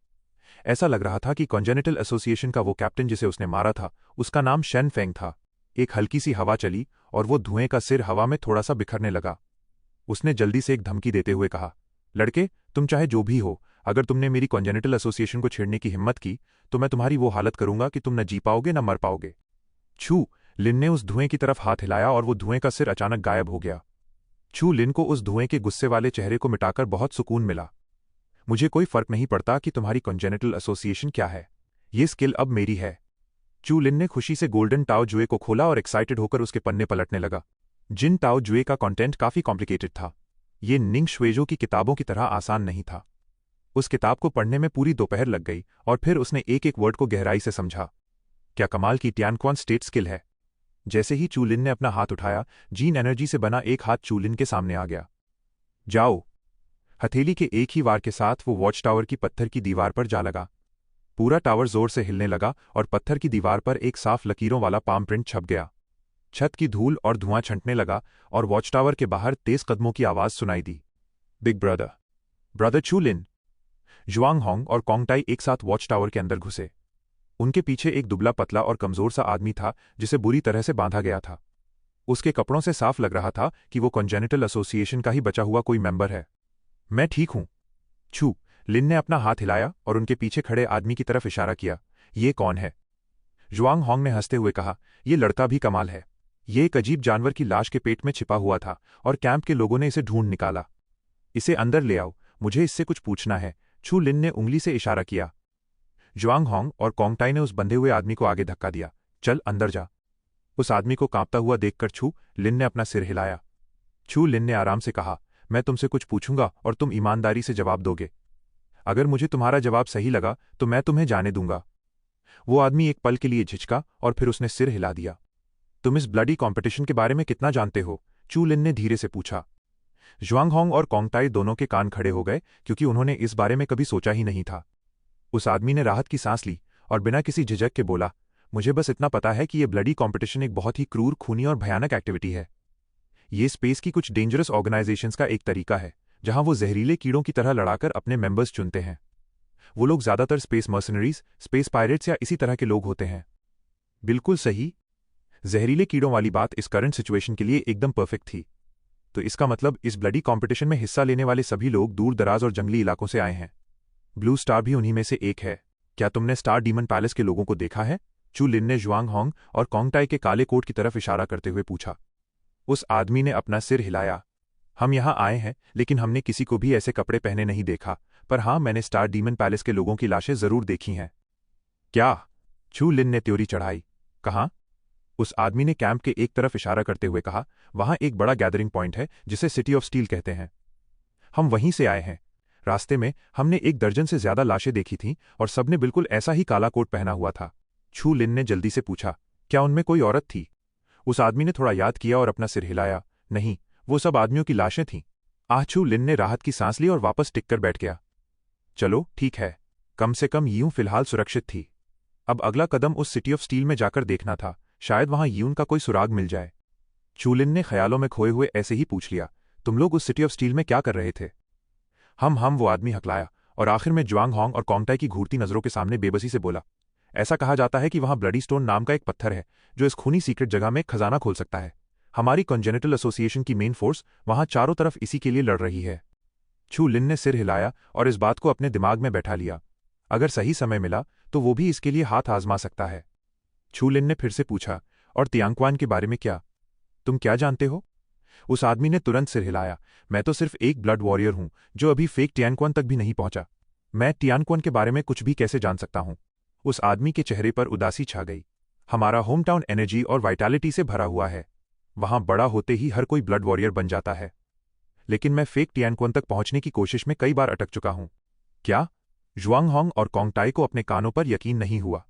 [SPEAKER 1] ऐसा लग रहा था कि कॉन्जेनिटल एसोसिएशन का वो कैप्टन जिसे उसने मारा था, उसका नाम शेनफेंग था। एक हल्की सी हवा चली और वो धुएं का सिर हवा में थोड़ा सा बिखरने लगा। उसने जल्दी से एक धमकी देते हुए कहा, लड़के, तुम चाहे जो भी हो, अगर तुमने मेरी कॉन्जेनिटल एसोसिएशन को छेड़ने की हिम्मत की तो मैं तुम्हारी वो हालत करूंगा कि तुम न जी पाओगे न मर पाओगे। छू लिन ने उस धुएं की तरफ हाथ हिलाया और वो धुएं का सिर अचानक गायब हो गया। छू लिन को उस धुएं के गुस्से वाले चेहरे को मिटाकर बहुत सुकून मिला। मुझे कोई फर्क नहीं पड़ता कि तुम्हारी कॉन्जेनिटल एसोसिएशन क्या है, ये स्किल अब मेरी है। चू लिन ने खुशी से गोल्डन टाओ जुए को खोला और एक्साइटेड होकर उसके पन्ने पलटने लगा। जिन टाओ जुए का कंटेंट काफी कॉम्प्लिकेटेड था। ये निंग श्वेजो की किताबों की तरह आसान नहीं था। उस किताब को पढ़ने में पूरी दोपहर लग गई और फिर उसने एक एक वर्ड को गहराई से समझा। क्या कमाल की टियानक्वान स्टेट स्किल है। जैसे ही चू लिन ने अपना हाथ उठाया, जीन एनर्जी से बना एक हाथ चू लिन के सामने आ गया। जाओ। हथेली के एक ही वार के साथ वो वॉच टावर की पत्थर की दीवार पर जा लगा। पूरा टावर जोर से हिलने लगा और पत्थर की दीवार पर एक साफ लकीरों वाला पाम प्रिंट छप गया। छत की धूल और धुआं छंटने लगा और वॉच टावर के बाहर तेज कदमों की आवाज सुनाई दी। बिग ब्रदर, ब्रदर चू लिन। जुआंग होंग और कोंगटाई एक साथ वॉच टावर के अंदर घुसे। उनके पीछे एक दुबला पतला और कमजोर सा आदमी था जिसे बुरी तरह से बांधा गया था। उसके कपड़ों से साफ लग रहा था कि वो कॉन्जेनिटल एसोसिएशन का ही बचा हुआ कोई मेंबर है। मैं ठीक हूं। छू लिन ने अपना हाथ हिलाया और उनके पीछे खड़े आदमी की तरफ इशारा किया। ये कौन है? जुआंग होंग ने हंसते हुए कहा, ये लड़का भी कमाल है। ये एक अजीब जानवर की लाश के पेट में छिपा हुआ था और कैंप के लोगों ने इसे ढूंढ निकाला। इसे अंदर ले आओ, मुझे इससे कुछ पूछना है। छू लिन ने उंगली से इशारा किया। जुआंग होंग और कोंगटाई ने उस बंधे हुए आदमी को आगे धक्का दिया। चल अंदर जा। उस आदमी को कांपता हुआ देखकर छू लिन ने अपना सिर हिलाया। छू लिन ने आराम से कहा, मैं तुमसे कुछ पूछूंगा और तुम ईमानदारी से जवाब दोगे। अगर मुझे तुम्हारा जवाब सही लगा तो मैं तुम्हें जाने दूंगा। वो आदमी एक पल के लिए झिझका और फिर उसने सिर हिला दिया। तुम इस ब्लडी कॉम्पिटिशन के बारे में कितना जानते हो? चू लिन ने धीरे से पूछा। जुआंग होंग और कोंगटाई दोनों के कान खड़े हो गए क्योंकि उन्होंने इस बारे में कभी सोचा ही नहीं था। उस आदमी ने राहत की सांस ली और बिना किसी झिझक के बोला, मुझे बस इतना पता है कि यह ब्लडी कॉम्पिटिशन एक बहुत ही क्रूर, खूनी और भयानक एक्टिविटी है। ये स्पेस की कुछ डेंजरस ऑर्गेनाइजेशंस का एक तरीका है जहां वो जहरीले कीड़ों की तरह लड़ाकर अपने मेंबर्स चुनते हैं। वो लोग ज्यादातर स्पेस मर्सनरीज, स्पेस पायरेट्स या इसी तरह के लोग होते हैं। बिल्कुल सही। जहरीले कीड़ों वाली बात इस करंट सिचुएशन के लिए एकदम परफेक्ट थी। तो इसका मतलब इस ब्लडी कॉम्पिटिशन में हिस्सा लेने वाले सभी लोग दूर दराज और जंगली इलाकों से आए हैं। ब्लू स्टार भी उन्हीं में से एक है। क्या तुमने स्टार डीमन पैलेस के लोगों को देखा है? चू लिन ने जुआंग होंग और कोंगटाई के काले कोट की तरफ इशारा करते हुए पूछा। उस आदमी ने अपना सिर हिलाया। हम यहां आए हैं लेकिन हमने किसी को भी ऐसे कपड़े पहने नहीं देखा, पर हां, मैंने स्टार डीमन पैलेस के लोगों की लाशें जरूर देखी हैं। क्या? चू लिन ने त्योरी चढ़ाई। कहां? उस आदमी ने कैंप के एक तरफ इशारा करते हुए कहा, वहां एक बड़ा गैदरिंग पॉइंट है जिसे सिटी ऑफ स्टील कहते हैं। हम वहीं से आए हैं। रास्ते में हमने 1 दर्जन से ज्यादा लाशें देखी थीं और सबने बिल्कुल ऐसा ही काला कोट पहना हुआ था। छू लिन ने जल्दी से पूछा, क्या उनमें कोई औरत थी? उस आदमी ने थोड़ा याद किया और अपना सिर हिलाया। नहीं, वो सब आदमियों की लाशें थीं। छू लिन ने राहत की सांस ली और वापस टिक कर बैठ गया। चलो ठीक है, कम से कम यूं फिलहाल सुरक्षित थी। अब अगला कदम उस सिटी ऑफ स्टील में जाकर देखना था, शायद वहां यून का कोई सुराग मिल जाए। चू लिन ने ख्यालों में खोए हुए ऐसे ही पूछ लिया, तुम लोग उस सिटी ऑफ स्टील में क्या कर रहे थे? हम वो आदमी हकलाया और आखिर में जुआंग होंग और कोंगटाई की घूरती नजरों के सामने बेबसी से बोला, ऐसा कहा जाता है कि वहां ब्लडी स्टोन नाम का एक पत्थर है जो इस खूनी सीक्रेट जगह में खजाना खोल सकता है। हमारी कॉन्जेनिटल एसोसिएशन की मेन फोर्स वहां चारों तरफ इसी के लिए लड़ रही है। छू लिन ने सिर हिलाया और इस बात को अपने दिमाग में बैठा लिया। अगर सही समय मिला तो वो भी इसके लिए हाथ आजमा सकता है। छू लिन ने फिर से पूछा, और तियांक्वान के बारे में क्या? तुम क्या जानते हो? उस आदमी ने तुरंत सिर हिलाया। मैं तो सिर्फ एक ब्लड वॉरियर हूं जो अभी फेक टियांक्वान तक भी नहीं पहुंचा। मैं टियांक्वान के बारे में कुछ भी कैसे जान सकता हूं? उस आदमी के चेहरे पर उदासी छा गई। हमारा होम टाउन एनर्जी और वाइटैलिटी से भरा हुआ है। वहां बड़ा होते ही हर कोई ब्लड वॉरियर बन जाता है। लेकिन मैं फेक टियांक्वान तक पहुंचने की कोशिश में कई बार अटक चुका हूं। क्या? जुआंग होंग और कोंगटाई को अपने कानों पर यकीन नहीं हुआ।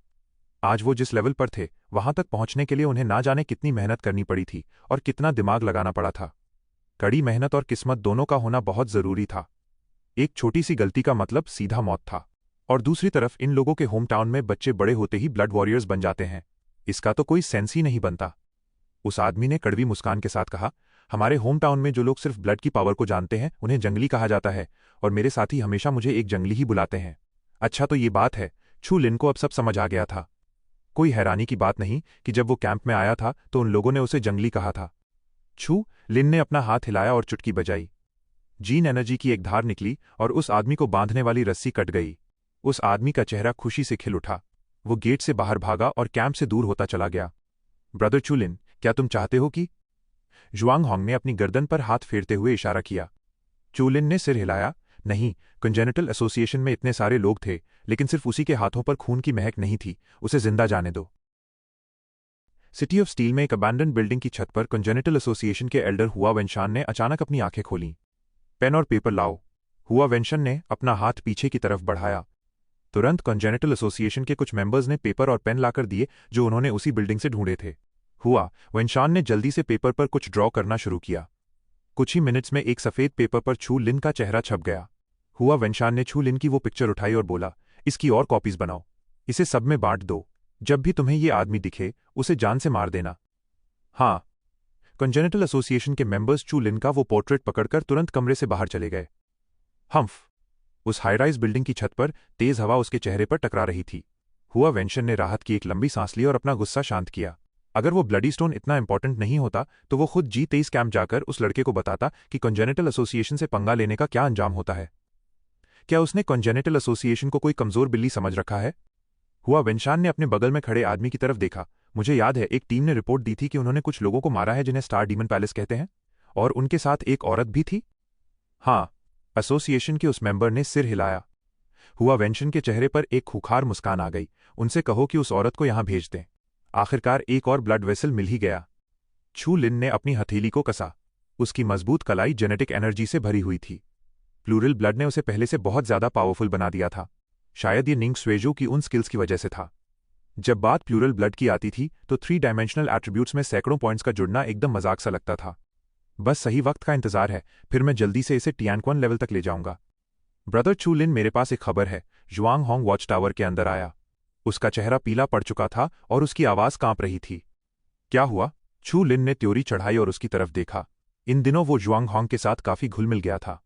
[SPEAKER 1] आज वो जिस लेवल पर थे वहां तक पहुंचने के लिए उन्हें ना जाने कितनी मेहनत करनी पड़ी थी और कितना दिमाग लगाना पड़ा था। कड़ी मेहनत और किस्मत दोनों का होना बहुत जरूरी था। एक छोटी सी गलती का मतलब सीधा मौत था। और दूसरी तरफ इन लोगों के होम टाउन में बच्चे बड़े होते ही ब्लड वॉरियर्स बन जाते हैं। इसका तो कोई सेंस ही नहीं बनता। उस आदमी ने कड़वी मुस्कान के साथ कहा, हमारे होम टाउन में जो लोग सिर्फ ब्लड की पावर को जानते हैं उन्हें जंगली कहा जाता है और मेरे साथी हमेशा मुझे एक जंगली ही बुलाते हैं। अच्छा तो ये बात है। छू लिन को अब सब समझ आ गया था। कोई हैरानी की बात नहीं कि जब वो कैंप में आया था तो उन लोगों ने उसे जंगली कहा था। छू लिन ने अपना हाथ हिलाया और चुटकी बजाई। जीन एनर्जी की एक धार निकली और उस आदमी को बांधने वाली रस्सी कट गई। उस आदमी का चेहरा खुशी से खिल उठा। वो गेट से बाहर भागा और कैंप से दूर होता चला गया। ब्रदर चूलिन, क्या तुम चाहते हो कि? जुआंग होंग ने अपनी गर्दन पर हाथ फेरते हुए इशारा किया। चूलिन ने सिर हिलाया। नहीं, कंजेनिटल एसोसिएशन में इतने सारे लोग थे, लेकिन सिर्फ उसी के हाथों पर खून की महक नहीं थी। उसे जिंदा जाने दो। सिटी ऑफ स्टील में एक अबैंडन बिल्डिंग की छत पर कंजेनिटल एसोसिएशन के एल्डर हुआ वेनशान ने अचानक अपनी आंखें खोलीं। पेन और पेपर लाओ। हुआ वेनशन ने अपना हाथ पीछे की तरफ बढ़ाया। तुरंत कंजेनिटल एसोसिएशन के कुछ मेंबर्स ने पेपर और पेन लाकर दिए, जो उन्होंने उसी बिल्डिंग से ढूंढे थे। हुआ वेनशान ने जल्दी से पेपर पर कुछ ड्रॉ करना शुरू किया। कुछ ही मिनट्स में एक सफेद पेपर पर छू लिन का चेहरा छप गया। हुआ वेनशान ने छू लिन की वो पिक्चर उठाई और बोला, इसकी और कॉपीज बनाओ। इसे सब में बांट दो। जब भी तुम्हें ये आदमी दिखे, उसे जान से मार देना। हाँ। कंजेनिटल एसोसिएशन के मेंबर्स चू लिन का वो पोर्ट्रेट पकड़कर तुरंत कमरे से बाहर चले गए। हम्फ। उस हाईराइज बिल्डिंग की छत पर तेज हवा उसके चेहरे पर टकरा रही थी। हुआ वेंशन ने राहत की एक लंबी सांस ली और अपना गुस्सा शांत किया। अगर वो ब्लडी स्टोन इतना इंपॉर्टेंट नहीं होता तो वो खुद G23 कैंप जाकर उस लड़के को बताता कि कंजेनिटल एसोसिएशन से पंगा लेने का क्या अंजाम होता है। क्या उसने कंजेनिटल एसोसिएशन को कोई कमजोर बिल्ली समझ रखा है? हुआ वेंशान ने अपने बगल में खड़े आदमी की तरफ देखा। मुझे याद है, एक टीम ने रिपोर्ट दी थी कि उन्होंने कुछ लोगों को मारा है जिन्हें स्टार डीमन पैलेस कहते हैं, और उनके साथ एक औरत भी थी। हाँ। एसोसिएशन के उस मेंबर ने सिर हिलाया। हुआ वेंशन के चेहरे पर एक खूंखार मुस्कान आ गई। उनसे कहो कि उस औरत को यहां भेज दें। आखिरकार एक और ब्लड वेसल मिल ही गया। छू लिन ने अपनी हथेली को कसा। उसकी मजबूत कलाई जेनेटिक एनर्जी से भरी हुई थी। प्लूरल ब्लड ने उसे पहले से बहुत ज्यादा पावरफुल बना दिया था। शायद ये निंग स्वेजो की उन स्किल्स की वजह से था। जब बात प्लूरल ब्लड की आती थी तो 3 डायमेंशनल एट्रीब्यूट्स में सैकड़ों पॉइंट्स का जुड़ना एकदम मजाक सा लगता था। बस सही वक्त का इंतजार है, फिर मैं जल्दी से इसे टियानक्वन लेवल तक ले जाऊंगा। ब्रदर चू लिन, मेरे पास एक खबर है। जुआंग होंग वॉच टावर के अंदर आया। उसका चेहरा पीला पड़ चुका था और उसकी आवाज कांप रही थी। क्या हुआ? छू लिन ने त्योरी चढ़ाई और उसकी तरफ देखा। इन दिनों वो जुआंग होंग के साथ काफी घुल मिल गया था।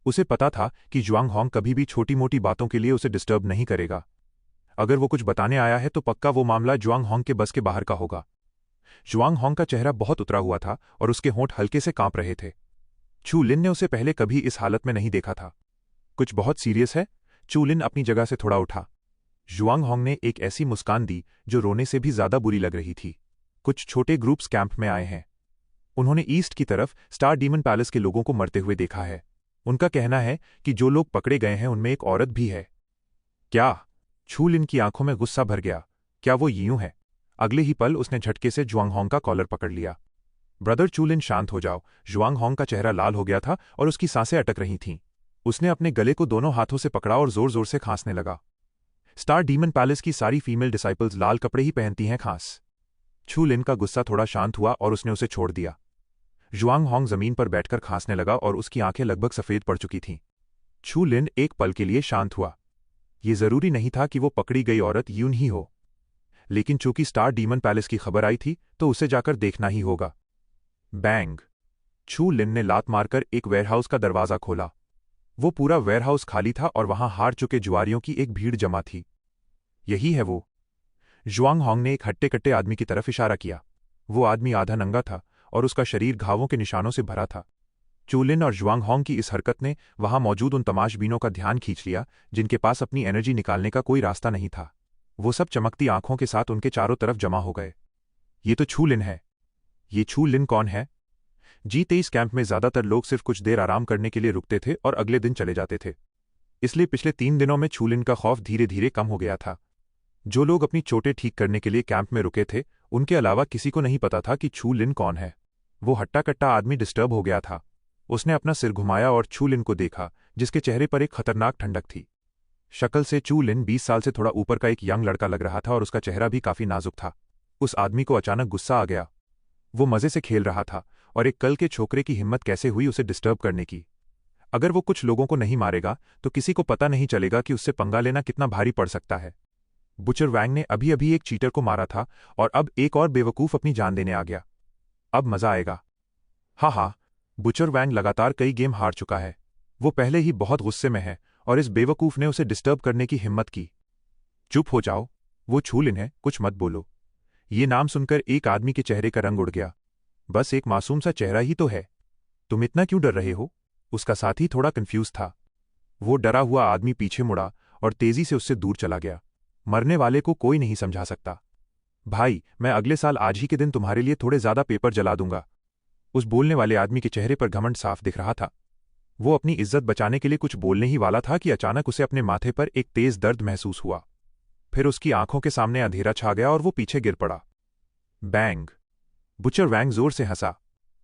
[SPEAKER 1] उसे पता था कि जुआंग होंग कभी भी छोटी मोटी बातों के लिए उसे डिस्टर्ब नहीं करेगा। अगर वो कुछ बताने आया है तो पक्का वो मामला जुआंग होंग के बस के बाहर का होगा। जुआंग होंग का चेहरा बहुत उतरा हुआ था और उसके होंठ हल्के से कांप रहे थे। छू लिन ने उसे पहले कभी इस हालत में नहीं देखा था। कुछ बहुत सीरियस है? छू लिन अपनी जगह से थोड़ा उठा। जुआंग होंग ने एक ऐसी मुस्कान दी जो रोने से भी ज्यादा बुरी लग रही थी। कुछ छोटे ग्रुप्स कैंप में आए हैं। उन्होंने ईस्ट की तरफ स्टार डीमन पैलेस के लोगों को मरते हुए देखा है। उनका कहना है कि जो लोग पकड़े गए हैं उनमें एक औरत भी है। क्या? छू लिन की आंखों में गुस्सा भर गया। क्या वो यूं है? अगले ही पल उसने झटके से जुआंग होंग का कॉलर पकड़ लिया। ब्रदर चू लिन, शांत हो जाओ। जुआंग होंग का चेहरा लाल हो गया था और उसकी सांसें अटक रही थीं। उसने अपने गले को दोनों हाथों से पकड़ा और जोर जोर से खांसने लगा। स्टार डीमन पैलेस की सारी फीमेल डिसाइपल्स लाल कपड़े ही पहनती हैं, खांस। छू लिन का गुस्सा थोड़ा शांत हुआ और उसने उसे छोड़ दिया। जुआंग होंग जमीन पर बैठकर खांसने लगा और उसकी आंखें लगभग सफेद पड़ चुकी थीं। छू लिन एक पल के लिए शांत हुआ। ये जरूरी नहीं था कि वो पकड़ी गई औरत यूं ही हो, लेकिन चूंकि स्टार डीमन पैलेस की खबर आई थी तो उसे जाकर देखना ही होगा। बैंग! छू लिन ने लात मारकर एक वेयरहाउस का दरवाजा खोला। वो पूरा वेयरहाउस खाली था और वहां हार चुके जुआरियों की एक भीड़ जमा थी। यही है वो। जुआंग होंग ने एक हट्टे कट्टे आदमी की तरफ इशारा किया। वो आदमी आधा नंगा था और उसका शरीर घावों के निशानों से भरा था। चू लिन और जुआंग होंग की इस हरकत ने वहां मौजूद उन तमाशबीनों का ध्यान खींच लिया जिनके पास अपनी एनर्जी निकालने का कोई रास्ता नहीं था। वो सब चमकती आंखों के साथ उनके चारों तरफ जमा हो गए। ये तो छू लिन है। ये छू लिन कौन है? G23 कैंप में ज्यादातर लोग सिर्फ कुछ देर आराम करने के लिए रुकते थे और अगले दिन चले जाते थे। इसलिए पिछले 3 दिनों में छू लिन का खौफ धीरे धीरे कम हो गया था। जो लोग अपनी चोटें ठीक करने के लिए कैंप में रुके थे, उनके अलावा किसी को नहीं पता था कि छू लिन कौन है। वो हट्टा कट्टा आदमी डिस्टर्ब हो गया था। उसने अपना सिर घुमाया और छू लिन को देखा, जिसके चेहरे पर एक खतरनाक ठंडक थी। शक्ल से छू लिन 20 साल से थोड़ा ऊपर का एक यंग लड़का लग रहा था और उसका चेहरा भी काफी नाजुक था। उस आदमी को अचानक गुस्सा आ गया। वो मजे से खेल रहा था और एक कल के छोकरे की हिम्मत कैसे हुई उसे डिस्टर्ब करने की। अगर वो कुछ लोगों को नहीं मारेगा तो किसी को पता नहीं चलेगा कि उससे पंगा लेना कितना भारी पड़ सकता है। बुचर वैंग ने अभी अभी एक चीटर को मारा था और अब एक और बेवकूफ अपनी जान देने आ गया। अब मजा आएगा। हाँ, बुचर वैंग लगातार कई गेम हार चुका है। वो पहले ही बहुत गुस्से में है और इस बेवकूफ ने उसे डिस्टर्ब करने की हिम्मत की। चुप हो जाओ, वो छू लिन है, कुछ मत बोलो। ये नाम सुनकर एक आदमी के चेहरे का रंग उड़ गया। बस एक मासूम सा चेहरा ही तो है, तुम इतना क्यों डर रहे हो? उसका साथी थोड़ा कंफ्यूज था। वो डरा हुआ आदमी पीछे मुड़ा और तेजी से उससे दूर चला गया। मरने वाले को कोई नहीं समझा सकता। भाई, मैं अगले साल आज ही के दिन तुम्हारे लिए थोड़े ज्यादा पेपर जला दूंगा। उस बोलने वाले आदमी के चेहरे पर घमंड साफ दिख रहा था। वो अपनी इज्जत बचाने के लिए कुछ बोलने ही वाला था कि अचानक उसे अपने माथे पर एक तेज दर्द महसूस हुआ। फिर उसकी आंखों के सामने अंधेरा छा गया और वो पीछे गिर पड़ा। बैंग! बुचर वैंग जोर से हंसा।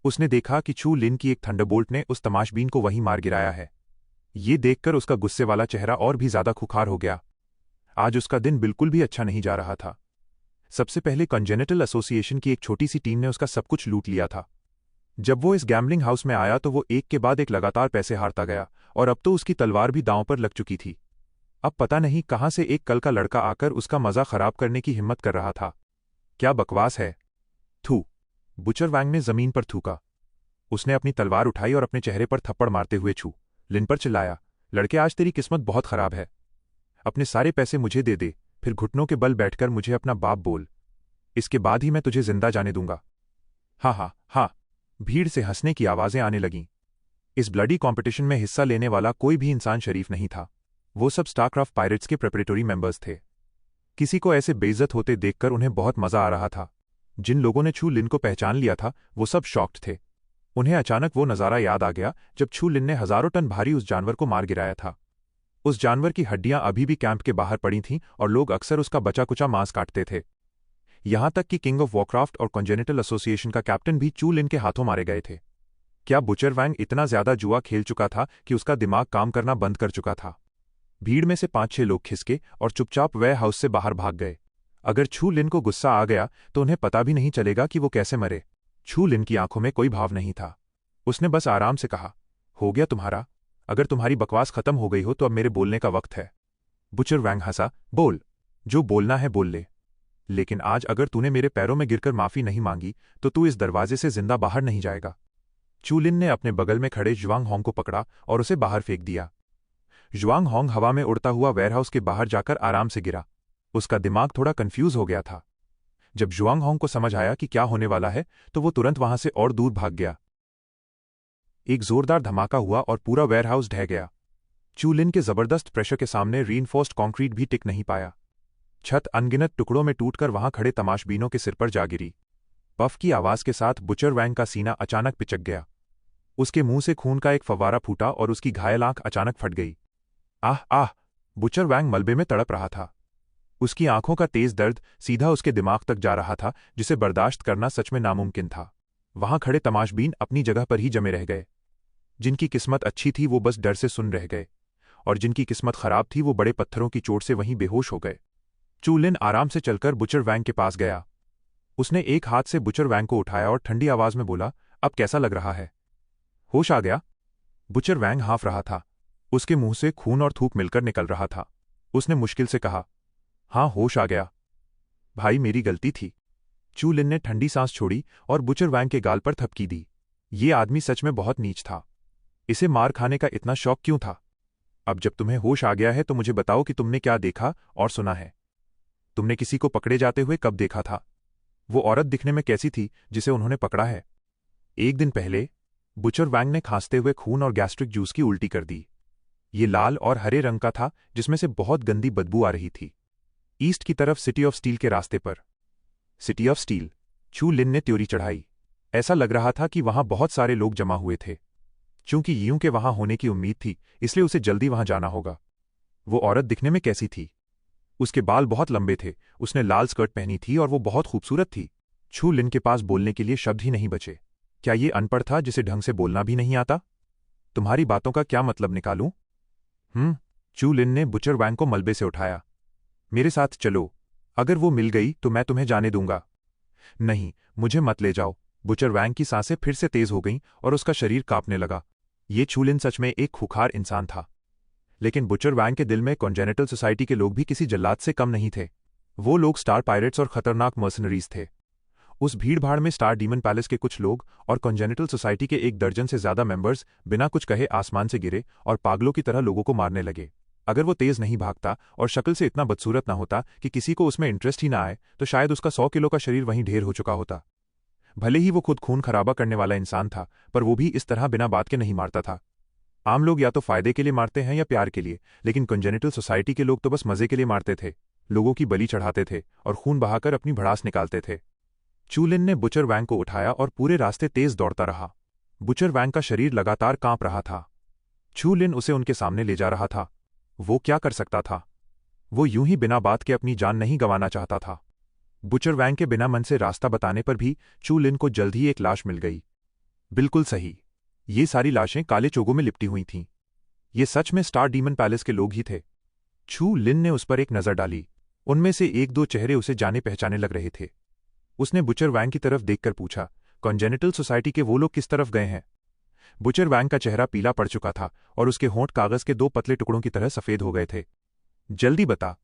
[SPEAKER 1] उसने देखा कि चू लिन की एक थंडरबोल्ट ने उस तमाशबीन को वहीं मार गिराया है। ये देखकर उसका गुस्से वाला चेहरा और भी ज्यादा खुखार हो गया। आज उसका दिन बिल्कुल भी अच्छा नहीं जा रहा था। सबसे पहले कंजेनिटल एसोसिएशन की एक छोटी सी टीम ने उसका सब कुछ लूट लिया था। जब वो इस गैम्बलिंग हाउस में आया तो वो एक के बाद एक लगातार पैसे हारता गया और अब तो उसकी तलवार भी दांव पर लग चुकी थी। अब पता नहीं कहां से एक कल का लड़का आकर उसका मजा खराब करने की हिम्मत कर रहा था। क्या बकवास है! थू! बुचर वैंग ने जमीन पर थूका। उसने अपनी तलवार उठाई और अपने चेहरे पर थप्पड़ मारते हुए चू लिन पर चिल्लाया, लड़के, आज तेरी किस्मत बहुत खराब है। अपने सारे पैसे मुझे दे दे, फिर घुटनों के बल बैठकर मुझे अपना बाप बोल। इसके बाद ही मैं तुझे जिंदा जाने दूंगा। हाँ हाँ हाँ! भीड़ से हंसने की आवाजें आने लगीं। इस ब्लडी कॉम्पिटिशन में हिस्सा लेने वाला कोई भी इंसान शरीफ नहीं था। वो सब स्टारक्राफ्ट पायरेट्स के प्रेपरेटरी मेंबर्स थे। किसी को ऐसे बेइज्जत होते देखकर उन्हें बहुत मजा आ रहा था। जिन लोगों ने छू लिन को पहचान लिया था वो सब शॉक्ड थे। उन्हें अचानक वो नज़ारा याद आ गया जब छू लिन ने हजारों टन भारी उस जानवर को मार गिराया था। उस जानवर की हड्डियां अभी भी कैंप के बाहर पड़ी थीं और लोग अक्सर उसका बचा कुचा मांस काटते थे। यहां तक कि किंग ऑफ वॉरक्राफ्ट और कॉन्जेनिटल एसोसिएशन का कैप्टन भी चू लिन के हाथों मारे गए थे। क्या बुचर वैंग इतना ज्यादा जुआ खेल चुका था कि उसका दिमाग काम करना बंद कर चुका था? भीड़ में से 5-6 लोग खिसके और चुपचाप वेयर हाउस से बाहर भाग गए। अगर छू लिन को गुस्सा आ गया तो उन्हें पता भी नहीं चलेगा कि वो कैसे मरे। छू लिन की आंखों में कोई भाव नहीं था। उसने बस आराम से कहा, हो गया तुम्हारा। अगर तुम्हारी बकवास खत्म हो गई हो तो अब मेरे बोलने का वक्त है। बुचर वैंग हंसा, बोल, जो बोलना है बोल ले। लेकिन आज अगर तूने मेरे पैरों में गिरकर माफी नहीं मांगी तो तू इस दरवाजे से जिंदा बाहर नहीं जाएगा। चू लिन ने अपने बगल में खड़े जुआंग होंग को पकड़ा और उसे बाहर फेंक दिया। जुआंग होंग हवा में उड़ता हुआ वेयरहाउस के बाहर जाकर आराम से गिरा। उसका दिमाग थोड़ा कंफ्यूज हो गया था। जब जुआंग होंग को समझ आया कि क्या होने वाला है तो वो तुरंत वहां से और दूर भाग गया। एक जोरदार धमाका हुआ और पूरा वेयरहाउस ढह गया। चू लिन के जबरदस्त प्रेशर के सामने रीइंफोर्स्ड कंक्रीट भी टिक नहीं पाया। छत अनगिनत टुकड़ों में टूटकर वहां खड़े तमाशबीनों के सिर पर जा गिरी। पफ की आवाज के साथ बुचर वैंग का सीना अचानक पिचक गया। उसके मुंह से खून का एक फव्वारा फूटा और उसकी घायल आंख अचानक फट गई। आह आह! बुचर वैंग मलबे में तड़प रहा था। उसकी आंखों का तेज दर्द सीधा उसके दिमाग तक जा रहा था, जिसे बर्दाश्त करना सच में नामुमकिन था। वहां खड़े तमाशबीन अपनी जगह पर ही जमे रह गए। जिनकी किस्मत अच्छी थी वो बस डर से सुन रह गए, और जिनकी किस्मत खराब थी वो बड़े पत्थरों की चोट से वहीं बेहोश हो गए। चू लिन आराम से चलकर बुचर वैंग के पास गया। उसने एक हाथ से बुचर वैंग को उठाया और ठंडी आवाज में बोला, अब कैसा लग रहा है? होश आ गया? बुचर वैंग हाँफ रहा था। उसके मुंह से खून और थूक मिलकर निकल रहा था। उसने मुश्किल से कहा, हाँ, होश आ गया। भाई, मेरी गलती थी। चू लिन ने ठंडी सांस छोड़ी और बुचर वैंग के गाल पर थपकी दी। ये आदमी सच में बहुत नीच था। इसे मार खाने का इतना शौक क्यों था? अब जब तुम्हें होश आ गया है तो मुझे बताओ कि तुमने क्या देखा और सुना है। तुमने किसी को पकड़े जाते हुए कब देखा था? वो औरत दिखने में कैसी थी जिसे उन्होंने पकड़ा है? 1 दिन पहले। बुचर वैंग ने खांसते हुए खून और गैस्ट्रिक जूस की उल्टी कर दी। ये लाल और हरे रंग का था, जिसमें से बहुत गंदी बदबू आ रही थी। ईस्ट की तरफ सिटी ऑफ स्टील के रास्ते पर। City of steel? चू लिन ने त्योरी चढ़ाई। ऐसा लग रहा था कि वहां बहुत सारे लोग जमा हुए थे। चूंकि यूं के वहां होने की उम्मीद थी, इसलिए उसे जल्दी वहां जाना होगा। वो औरत दिखने में कैसी थी? उसके बाल बहुत लंबे थे, उसने लाल स्कर्ट पहनी थी और वो बहुत खूबसूरत थी। छू लिन के पास बोलने के लिए शब्द ही नहीं बचे। क्या ये अनपढ़ था जिसे ढंग से बोलना भी नहीं आता? तुम्हारी बातों का क्या मतलब निकालूं? चू लिन ने बुचर वैंग को मलबे से उठाया। मेरे साथ चलो। अगर वो मिल गई तो मैं तुम्हें जाने दूंगा। नहीं, मुझे मत ले जाओ। बुचर वैंग की सांसें फिर से तेज हो गईं और उसका शरीर कांपने लगा। ये छू लिन सच में एक खूंखार इंसान था। लेकिन बुचर वैंग के दिल में कॉन्जेनिटल सोसाइटी के लोग भी किसी जल्लाद से कम नहीं थे। वो लोग स्टार पायरेट्स और खतरनाक मर्सनरीज थे। उस भीड़भाड़ में स्टार डीमन पैलेस के कुछ लोग और कॉन्जेनिटल सोसाइटी के 1 दर्जन से ज्यादा मेंबर्स बिना कुछ कहे आसमान से गिरे और पागलों की तरह लोगों को मारने लगे। अगर वो तेज नहीं भागता और शक्ल से इतना बदसूरत ना होता कि किसी को उसमें इंटरेस्ट ही ना आए तो शायद उसका 100 किलो का शरीर वहीं ढेर हो चुका होता। भले ही वो खुद खून खराबा करने वाला इंसान था, पर वो भी इस तरह बिना बात के नहीं मारता था। आम लोग या तो फायदे के लिए मारते हैं या प्यार के लिए, लेकिन कंजेनिटल सोसाइटी के लोग तो बस मजे के लिए मारते थे, लोगों की बलि चढ़ाते थे और खून बहाकर अपनी भड़ास निकालते थे। चू लिन ने बुचर वैंग को उठाया और पूरे रास्ते तेज दौड़ता रहा। बुचर वैंग का शरीर लगातार कांप रहा था। चू लिन उसे उनके सामने ले जा रहा था। वो क्या कर सकता था? वो यूं ही बिना बात के अपनी जान नहीं गंवाना चाहता था। बुचर वैंग के बिना मन से रास्ता बताने पर भी चू लिन को जल्द ही एक लाश मिल गई। बिल्कुल सही, ये सारी लाशें काले चोगों में लिपटी हुई थीं। ये सच में स्टार डीमन पैलेस के लोग ही थे। चू लिन ने उस पर एक नजर डाली। उनमें से एक दो चेहरे उसे जाने पहचाने लग रहे थे। उसने बुचर वैंग की तरफ देखकर पूछा, कॉन्जेनिटल सोसाइटी के वो लोग किस तरफ गए हैं? बुचर वैंग का चेहरा पीला पड़ चुका था और उसके होंठ कागज के दो पतले टुकड़ों की तरह सफेद हो गए थे। जल्दी बता।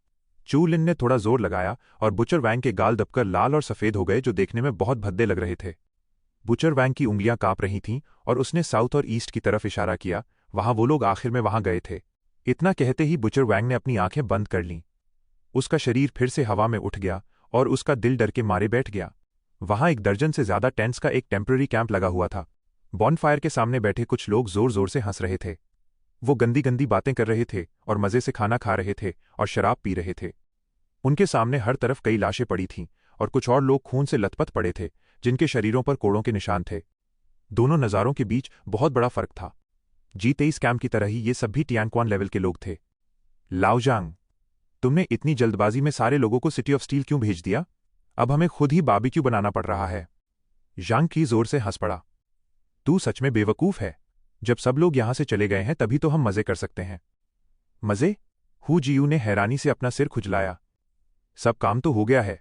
[SPEAKER 1] चू लिन ने थोड़ा जोर लगाया और बुचर वैंग के गाल दबकर लाल और सफेद हो गए, जो देखने में बहुत भद्दे लग रहे थे। बुचर वैंग की उंगलियां कांप रही थीं और उसने साउथ और ईस्ट की तरफ इशारा किया। वहां वो लोग आखिर में वहां गए थे। इतना कहते ही बुचर वैंग ने अपनी आंखें बंद कर लीं। उसका शरीर फिर से हवा में उठ गया और उसका दिल डर के मारे बैठ गया। वहां 1 दर्जन से ज्यादा टेंट्स का एक टेम्पररी कैंप लगा हुआ था। बॉनफायर के सामने बैठे कुछ लोग जोर जोर से हंस रहे थे। वो गंदी गंदी बातें कर रहे थे और मजे से खाना खा रहे थे और शराब पी रहे थे। उनके सामने हर तरफ कई लाशें पड़ी थीं और कुछ और लोग खून से लथपथ पड़े थे, जिनके शरीरों पर कोड़ों के निशान थे। दोनों नज़ारों के बीच बहुत बड़ा फर्क था। G23 कैंप की तरह ही ये सब भी टियानक्वान लेवल के लोग थे। लाओजांग, तुमने इतनी जल्दबाजी में सारे लोगों को सिटी ऑफ स्टील क्यों भेज दिया? अब हमें खुद ही बारबेक्यू बनाना पड़ रहा है। जांग की जोर से हंस पड़ा। तू सच में बेवकूफ है। जब सब लोग यहां से चले गए हैं तभी तो हम मजे कर सकते हैं। मजे? हु जियू ने हैरानी से अपना सिर खुजलाया। सब काम तो हो गया है,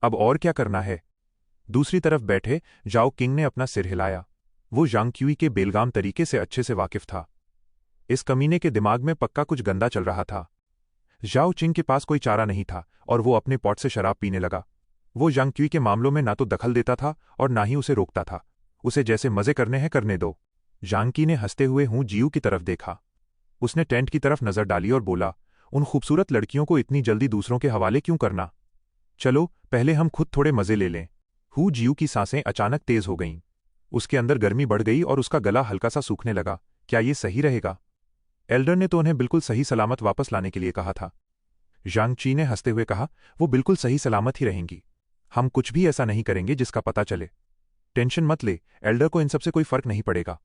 [SPEAKER 1] अब और क्या करना है? दूसरी तरफ बैठे जाओ किंग ने अपना सिर हिलाया। वो जांग क्यूई के बेलगाम तरीके से अच्छे से वाकिफ था। इस कमीने के दिमाग में पक्का कुछ गंदा चल रहा था। जाओ चिंग के पास कोई चारा नहीं था और वो अपने पॉट से शराब पीने लगा। वो जांग क्यूई के मामलों में ना तो दखल देता था और ना ही उसे रोकता था। उसे जैसे मजे करने हैं करने दो। जांग की ने हंसते हुए हूं जियू की तरफ देखा। उसने टेंट की तरफ नजर डाली और बोला, उन खूबसूरत लड़कियों को इतनी जल्दी दूसरों के हवाले क्यों करना? चलो पहले हम खुद थोड़े मजे ले लें। हु जियू की सांसें अचानक तेज हो गईं। उसके अंदर गर्मी बढ़ गई और उसका गला हल्का सा सूखने लगा। क्या ये सही रहेगा? एल्डर ने तो उन्हें बिल्कुल सही सलामत वापस लाने के लिए कहा था। जांग ची ने हंसते हुए कहा, वो बिल्कुल सही सलामत ही रहेंगी। हम कुछ भी ऐसा नहीं करेंगे जिसका पता चले। टेंशन मत ले, एल्डर को इन सबसे कोई फर्क नहीं पड़ेगा।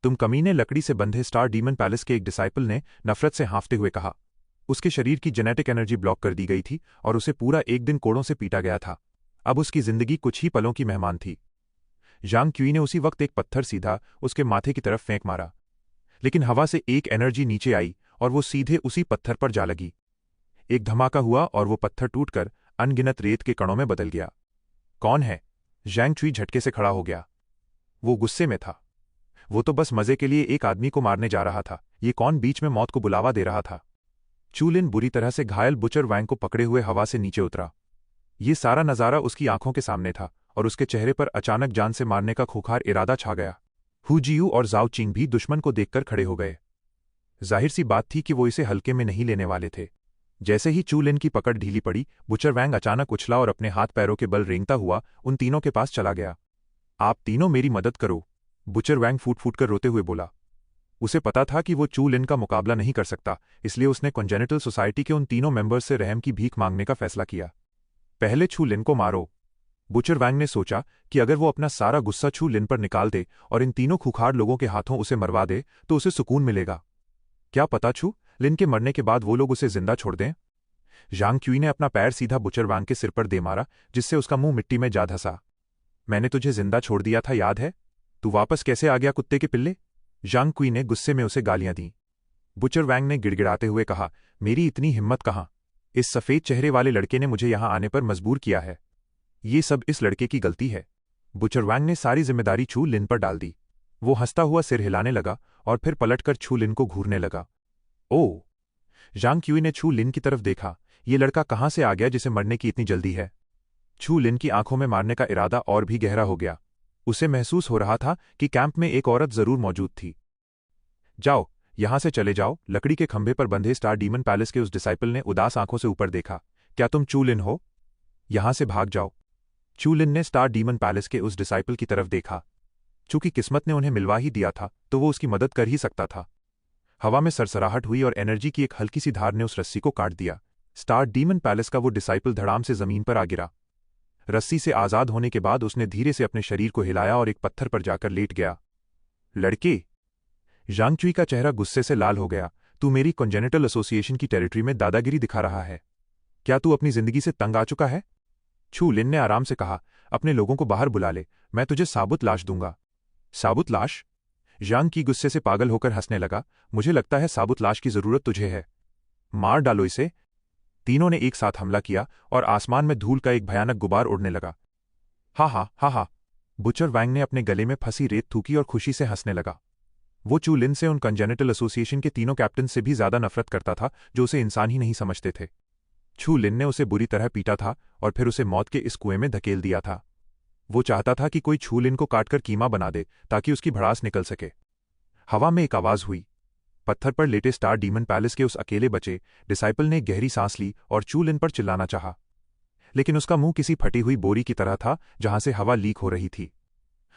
[SPEAKER 1] तुम कमीने, लकड़ी से बंधे स्टार डीमन पैलेस के एक डिसाइपल ने नफरत से हाँफते हुए कहा। उसके शरीर की जेनेटिक एनर्जी ब्लॉक कर दी गई थी और उसे पूरा एक दिन कोड़ों से पीटा गया था। अब उसकी जिंदगी कुछ ही पलों की मेहमान थी। जांग क्यूई ने उसी वक्त एक पत्थर सीधा उसके माथे की तरफ फेंक मारा, लेकिन हवा से एक एनर्जी नीचे आई और वो सीधे उसी पत्थर पर जा लगी। एक धमाका हुआ और वो पत्थर टूटकर अनगिनत रेत के कणों में बदल गया। कौन है? जांग क्यूई झटके से खड़ा हो गया। वो गुस्से में था। वो तो बस मजे के लिए एक आदमी को मारने जा रहा था। ये कौन बीच में मौत को बुलावा दे रहा था? चू लिन बुरी तरह से घायल बुचर वैंग को पकड़े हुए हवा से नीचे उतरा। ये सारा नजारा उसकी आंखों के सामने था और उसके चेहरे पर अचानक जान से मारने का खूंखार इरादा छा गया। हु जियू और जाओ चिंग भी दुश्मन को देखकर खड़े हो गए। जाहिर सी बात थी कि वो इसे हल्के में नहीं लेने वाले थे। जैसे ही चू लिन की पकड़ ढीली पड़ी, बुचर वैंग अचानक उछला और अपने हाथ पैरों के बल रेंगता हुआ उन तीनों के पास चला गया। आप तीनों मेरी मदद करो, बुचर वैंग फूट फूट कर रोते हुए बोला। उसे पता था कि वो चू लिन का मुकाबला नहीं कर सकता, इसलिए उसने कॉन्जेनिटल सोसाइटी के उन तीनों मेंबर्स से रहम की भीख मांगने का फैसला किया। पहले चू लिन को मारो। बुचर वैंग ने सोचा कि अगर वो अपना सारा गुस्सा चू लिन पर निकाल दे और इन तीनों खूंखार लोगों के हाथों उसे मरवा दे तो उसे सुकून मिलेगा। क्या पता चू लिन के मरने के बाद वो लोग उसे जिंदा छोड़ दें। जांग क्यूई ने अपना पैर सीधा बुचर वैंग के सिर पर दे मारा, जिससे उसका मुंह मिट्टी में जा धंसा। मैंने तुझे जिंदा छोड़ दिया था, याद है? तू वापस कैसे आ गया कुत्ते के पिल्ले? जांग क्यूई ने गुस्से में उसे गालियां दी। बुचर वैंग ने गिड़गिड़ाते हुए कहा, मेरी इतनी हिम्मत कहां? इस सफेद चेहरे वाले लड़के ने मुझे यहां आने पर मजबूर किया है। ये सब इस लड़के की गलती है। बुचर वैंग ने सारी जिम्मेदारी चू लिन पर डाल दी। वो हंसता हुआ सिर हिलाने लगा और फिर पलटकर छू लिन को घूरने लगा। ओह! जांग क्यूई ने छू लिन की तरफ देखा। ये लड़का कहां से आ गया जिसे मरने की इतनी जल्दी है? छू लिन की आंखों में मारने का इरादा और भी गहरा हो गया। उसे महसूस हो रहा था कि कैंप में एक औरत जरूर मौजूद थी। जाओ, यहां से चले जाओ, लकड़ी के खंभे पर बंधे स्टार डीमन पैलेस के उस डिसाइपल ने उदास आंखों से ऊपर देखा। क्या तुम चू लिन हो? यहां से भाग जाओ। चू लिन ने स्टार डीमन पैलेस के उस डिसाइपल की तरफ देखा। चूंकि किस्मत ने उन्हें मिलवा ही दिया था तो वो उसकी मदद कर ही सकता था। हवा में सरसराहट हुई और एनर्जी की एक हल्की सी धार ने उस रस्सी को काट दिया। स्टार डीमन पैलेस का वो डिसाइपल धड़ाम से जमीन पर आ गिरा। रस्सी से आजाद होने के बाद उसने धीरे से अपने शरीर को हिलाया और एक पत्थर पर जाकर लेट गया। लड़के, जांग चुई का चेहरा गुस्से से लाल हो गया। तू मेरी कॉन्जेनिटल एसोसिएशन की टेरिटरी में दादागिरी दिखा रहा है। क्या तू अपनी जिंदगी से तंग आ चुका है? छू लिन ने आराम से कहा, अपने लोगों को बाहर बुला ले, मैं तुझे साबुत लाश दूंगा। साबुत लाश? जांग की गुस्से से पागल होकर हंसने लगा, मुझे लगता है साबुत लाश की जरूरत तुझे है। मार डालो इसे। तीनों ने एक साथ हमला किया और आसमान में धूल का एक भयानक गुबार उड़ने लगा। हा हा हा हा। बुचर वैंग ने अपने गले में फंसी रेत थूकी और खुशी से हंसने लगा। वो चू लिन से उन कॉन्जेनिटल एसोसिएशन के तीनों कैप्टन से भी ज्यादा नफरत करता था, जो उसे इंसान ही नहीं समझते थे। छू लिन ने उसे बुरी तरह पीटा था और फिर उसे मौत के इस कुएं में धकेल दिया था। वो चाहता था कि कोई छू लिन को काटकर कीमा बना दे ताकि उसकी भड़ास निकल सके। हवा में एक आवाज हुई। पत्थर पर लेटे स्टार डीमन पैलेस के उस अकेले बचे डिसाइपल ने गहरी सांस ली और चू लिन पर चिल्लाना चाहा, लेकिन उसका मुंह किसी फटी हुई बोरी की तरह था जहां से हवा लीक हो रही थी।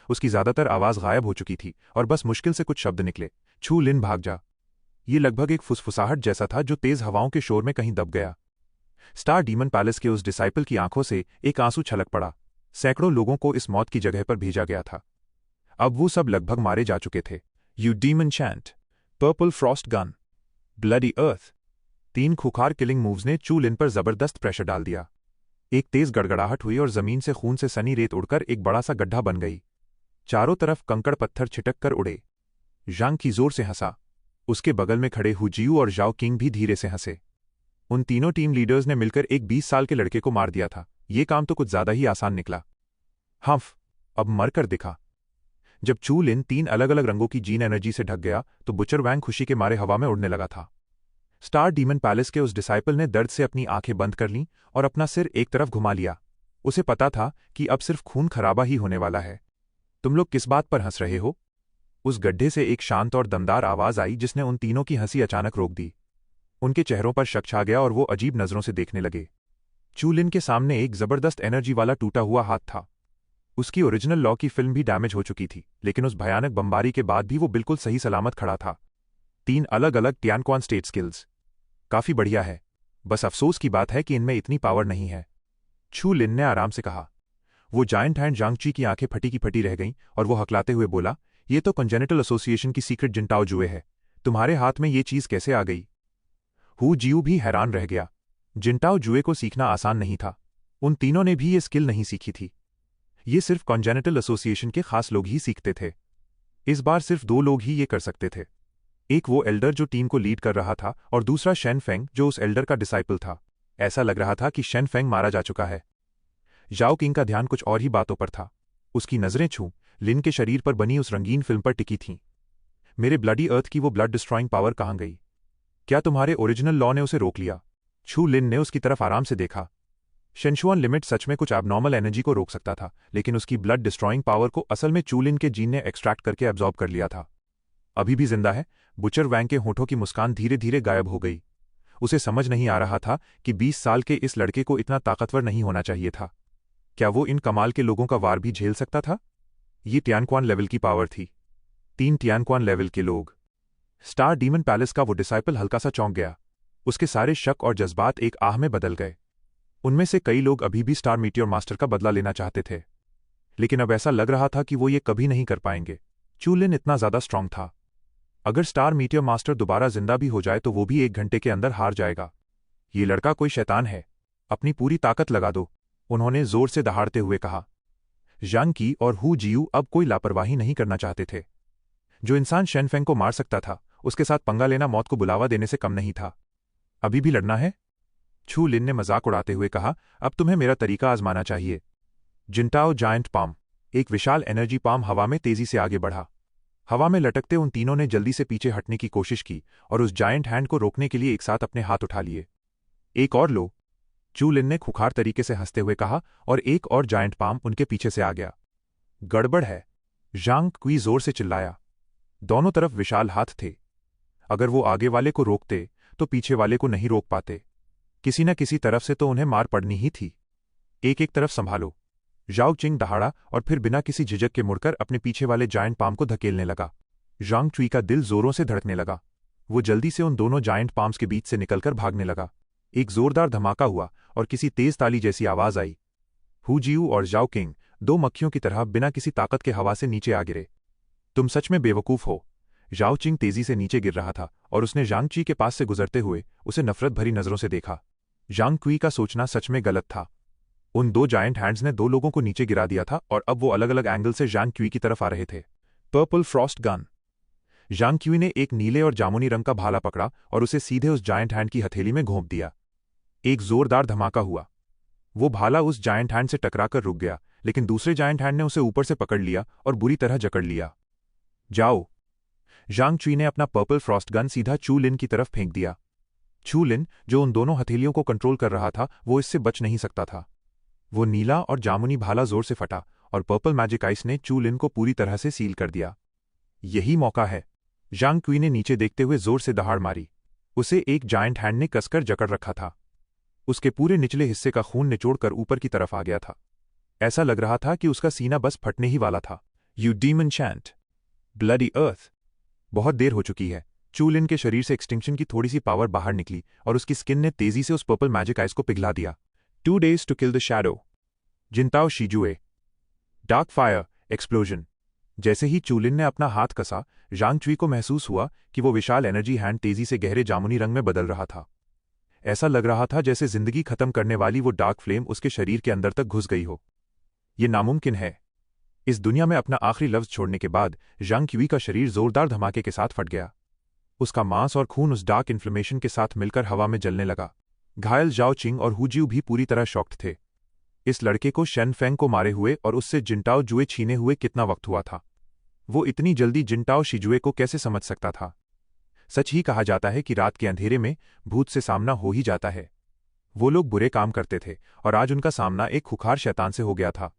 [SPEAKER 1] उसकी ज्यादातर आवाज गायब हो चुकी थी और बस मुश्किल से कुछ शब्द निकले, छू लिन भाग जा। ये लगभग एक फुसफुसाहट जैसा था जो तेज हवाओं के शोर में कहीं दब गया। स्टार डीमन पैलेस के उस डिसाइपल की आंखों से एक आंसू छलक पड़ा। सैकड़ों लोगों को इस मौत की जगह पर भेजा गया था। अब वो सब लगभग मारे जा चुके थे। You demon chant, purple frost gun, bloody earth. 3 खुखार किलिंग मूव्स ने चू लिन पर जबरदस्त प्रेशर डाल दिया। एक तेज गड़गड़ाहट हुई और जमीन से खून से सनी रेत उड़कर एक बड़ा सा गड्ढा बन गई। चारों तरफ कंकड़ पत्थर छिटक कर उड़े। जांग की जोर से हंसा। उसके बगल में खड़े हुजियू और जाओ किंग भी धीरे से हंसे। उन तीनों टीम लीडर्स ने मिलकर एक 20 साल के लड़के को मार दिया था। ये काम तो कुछ ज्यादा ही आसान निकला। हम्फ, अब मरकर दिखा। जब चू लिन 3 अलग अलग रंगों की जीन एनर्जी से ढक गया तो बुचर वैंग खुशी के मारे हवा में उड़ने लगा था। स्टार डीमन पैलेस के उस डिसाइपल ने दर्द से अपनी आंखें बंद कर लीं और अपना सिर एक तरफ घुमा लिया। उसे पता था कि अब सिर्फ खून खराबा ही होने वाला है। तुम लोग किस बात पर हंस रहे हो? उस गड्ढे से एक शांत और दमदार आवाज आई जिसने उन तीनों की हंसी अचानक रोक दी। उनके चेहरों पर शक छा गया और वो अजीब नजरों से देखने लगे। चू लिन के सामने एक जबरदस्त एनर्जी वाला टूटा हुआ हाथ था। उसकी ओरिजिनल लॉ की फिल्म भी डैमेज हो चुकी थी, लेकिन उस भयानक बमबारी के बाद भी वो बिल्कुल सही सलामत खड़ा था। 3 अलग अलग टियानक्वान स्टेट स्किल्स। काफी बढ़िया है, बस अफसोस की बात है कि इनमें इतनी पावर नहीं है। छू लिन ने आराम से कहा। वो जायंट हैंड जांग ची की आंखें फटी की फटी रह गईं और वो हकलाते हुए बोला, ये तो कॉन्जेनिटल एसोसिएशन की सीक्रेट जिंटाओ जुए है। तुम्हारे हाथ में ये चीज कैसे आ गई? हु जियू भी हैरान रह गया। जिंटाओ जुए को सीखना आसान नहीं था। उन तीनों ने भी ये स्किल नहीं सीखी थी। ये सिर्फ कॉन्जेनिटल एसोसिएशन के खास लोग ही सीखते थे। इस बार सिर्फ 2 लोग ही ये कर सकते थे। एक वो एल्डर जो टीम को लीड कर रहा था और दूसरा शेन फेंग जो उस एल्डर का डिसाइपल था। ऐसा लग रहा था कि शेन फेंग मारा जा चुका है। जाओ किंग का ध्यान कुछ और ही बातों पर था। उसकी नजरें छू लिन के शरीर पर बनी उस रंगीन फिल्म पर टिकी थीं। मेरे ब्लडी अर्थ की वो ब्लड डिस्ट्रॉइंग पावर कहाँ गई? क्या तुम्हारे ओरिजिनल लॉ ने उसे रोक लिया? छू लिन ने उसकी तरफ आराम से देखा। शेंशुआन लिमिट सच में कुछ एबनॉर्मल एनर्जी को रोक सकता था, लेकिन उसकी ब्लड डिस्ट्रॉइंग पावर को असल में चू लिन के जीन ने एक्सट्रैक्ट करके एब्जॉर्ब कर लिया था। अभी भी जिंदा है? बुचर वैंग के होठों की मुस्कान धीरे धीरे गायब हो गई। उसे समझ नहीं आ रहा था कि 20 साल के इस लड़के को इतना ताकतवर नहीं होना चाहिए था। क्या वो इन कमाल के लोगों का वार भी झेल सकता था? ये टियानक्वान लेवल की पावर थी। 3 टियानक्वान लेवल के लोग। स्टार डीमन पैलेस का वो डिसाइपल हल्का सा चौंक गया। उसके सारे शक और जज्बात एक आह में बदल गए। उनमें से कई लोग अभी भी स्टार मीटियोर मास्टर का बदला लेना चाहते थे, लेकिन अब ऐसा लग रहा था कि वो ये कभी नहीं कर पाएंगे। चू लिन इतना ज्यादा स्ट्रांग था। अगर स्टार मीटियोर मास्टर दोबारा जिंदा भी हो जाए तो वो भी 1 घंटे के अंदर हार जाएगा। ये लड़का कोई शैतान है। अपनी पूरी ताकत लगा दो, उन्होंने जोर से दहाड़ते हुए कहा। जांग की और हु जियू अब कोई लापरवाही नहीं करना चाहते थे। जो इंसान शेन फेंग को मार सकता था, उसके साथ पंगा लेना मौत को बुलावा देने से कम नहीं था। अभी भी लड़ना है? छू लिन ने मजाक उड़ाते हुए कहा, अब तुम्हें मेरा तरीका आजमाना चाहिए। जिंटाओ जायंट पाम। एक विशाल एनर्जी पाम हवा में तेजी से आगे बढ़ा। हवा में लटकते उन तीनों ने जल्दी से पीछे हटने की कोशिश की और उस जायंट हैंड को रोकने के लिए एक साथ अपने हाथ उठा लिए। एक और लो, चू लिन ने खुखार तरीके से हंसते हुए कहा और एक और जायंट पाम उनके पीछे से आ गया। गड़बड़ है, जांग क्वी जोर से चिल्लाया। दोनों तरफ विशाल हाथ थे। अगर वो आगे वाले को रोकते तो पीछे वाले को नहीं रोक पाते। किसी न किसी तरफ से तो उन्हें मार पड़नी ही थी। एक एक तरफ संभालो। जाओ चिंग दहाड़ा और फिर बिना किसी झिझक के मुड़कर अपने पीछे वाले जायंट पाम को धकेलने लगा। जांग चुई का दिल जोरों से धड़कने लगा। वो जल्दी से उन दोनों जायंट पाम्स के बीच से निकलकर भागने लगा। एक जोरदार धमाका हुआ और किसी तेज ताली जैसी आवाज आई। हु जियू और जाओ किंग दो मक्खियों की तरह बिना किसी ताकत के हवा से नीचे आ गिरे। तुम सच में बेवकूफ हो। जाओ चिंग तेजी से नीचे गिर रहा था और उसने जांग ची के पास से गुजरते हुए उसे नफरत भरी नजरों से देखा। जांग क्वी का सोचना सच में गलत था। उन दो जायंट हैंड्स ने दो लोगों को नीचे गिरा दिया था और अब वो अलग अलग एंगल से जांग क्वी की तरफ आ रहे थे। Purple frost gun. जांग क्वी ने एक नीले और जामुनी रंग का भाला पकड़ा और उसे सीधे उस जायंट हैंड की हथेली में घोंप दिया। एक जोरदार धमाका हुआ। वो भाला उस जायंट हैंड से टकराकर रुक गया, लेकिन दूसरे जायंट हैंड ने उसे ऊपर से पकड़ लिया और बुरी तरह जकड़ लिया। जाओ। जांग क्वी ने अपना पर्पल फ्रॉस्ट गन सीधा चू लिन की तरफ फेंक दिया। चू लिन, जो उन दोनों हथेलियों को कंट्रोल कर रहा था, वो इससे बच नहीं सकता था। वो नीला और जामुनी भाला जोर से फटा और पर्पल मैजिक आइस ने चू लिन को पूरी तरह से सील कर दिया। यही मौका है। जांग क्वी ने नीचे देखते हुए जोर से दहाड़ मारी। उसे एक जायंट हैंड ने कसकर जकड़ रखा था। उसके पूरे निचले हिस्से का खून निचोड़कर ऊपर की तरफ आ गया था। ऐसा लग रहा था कि उसका सीना बस फटने ही वाला था। You demon chant. ब्लडी अर्थ। बहुत देर हो चुकी है। चू लिन के शरीर से एक्सटिंक्शन की थोड़ी सी पावर बाहर निकली और उसकी स्किन ने तेजी से उस पर्पल मैजिक आइस को पिघला दिया। 2 days to kill the shadow। Jintao Shijue. Dark fire explosion. जैसे ही चू लिन ने अपना हाथ कसा, जांग क्वी को महसूस हुआ कि वो विशाल एनर्जी हैंड तेजी से गहरे जामुनी रंग में बदल रहा था। ऐसा लग रहा था जैसे जिंदगी खत्म करने वाली वो डार्क फ्लेम उसके शरीर के अंदर तक घुस गई हो। ये नामुमकिन है। इस दुनिया में अपना आखिरी लफ्ज छोड़ने के बाद जांग क्वी का शरीर जोरदार धमाके के साथ फट गया। उसका मांस और खून उस डार्क इन्फ्लेमेशन के साथ मिलकर हवा में जलने लगा। घायल जाओ चिंग और हुजियू भी पूरी तरह शॉक्ड थे। इस लड़के को शन फेंग को मारे हुए और उससे जिनटाओ जुए छीने हुए कितना वक्त हुआ था? वो इतनी जल्दी जिनटाओ शिजुए को कैसे समझ सकता था? सच ही कहा जाता है कि रात के अंधेरे में भूत से सामना हो ही जाता है। वो लोग बुरे काम करते थे और आज उनका सामना एक खुखार शैतान से हो गया था।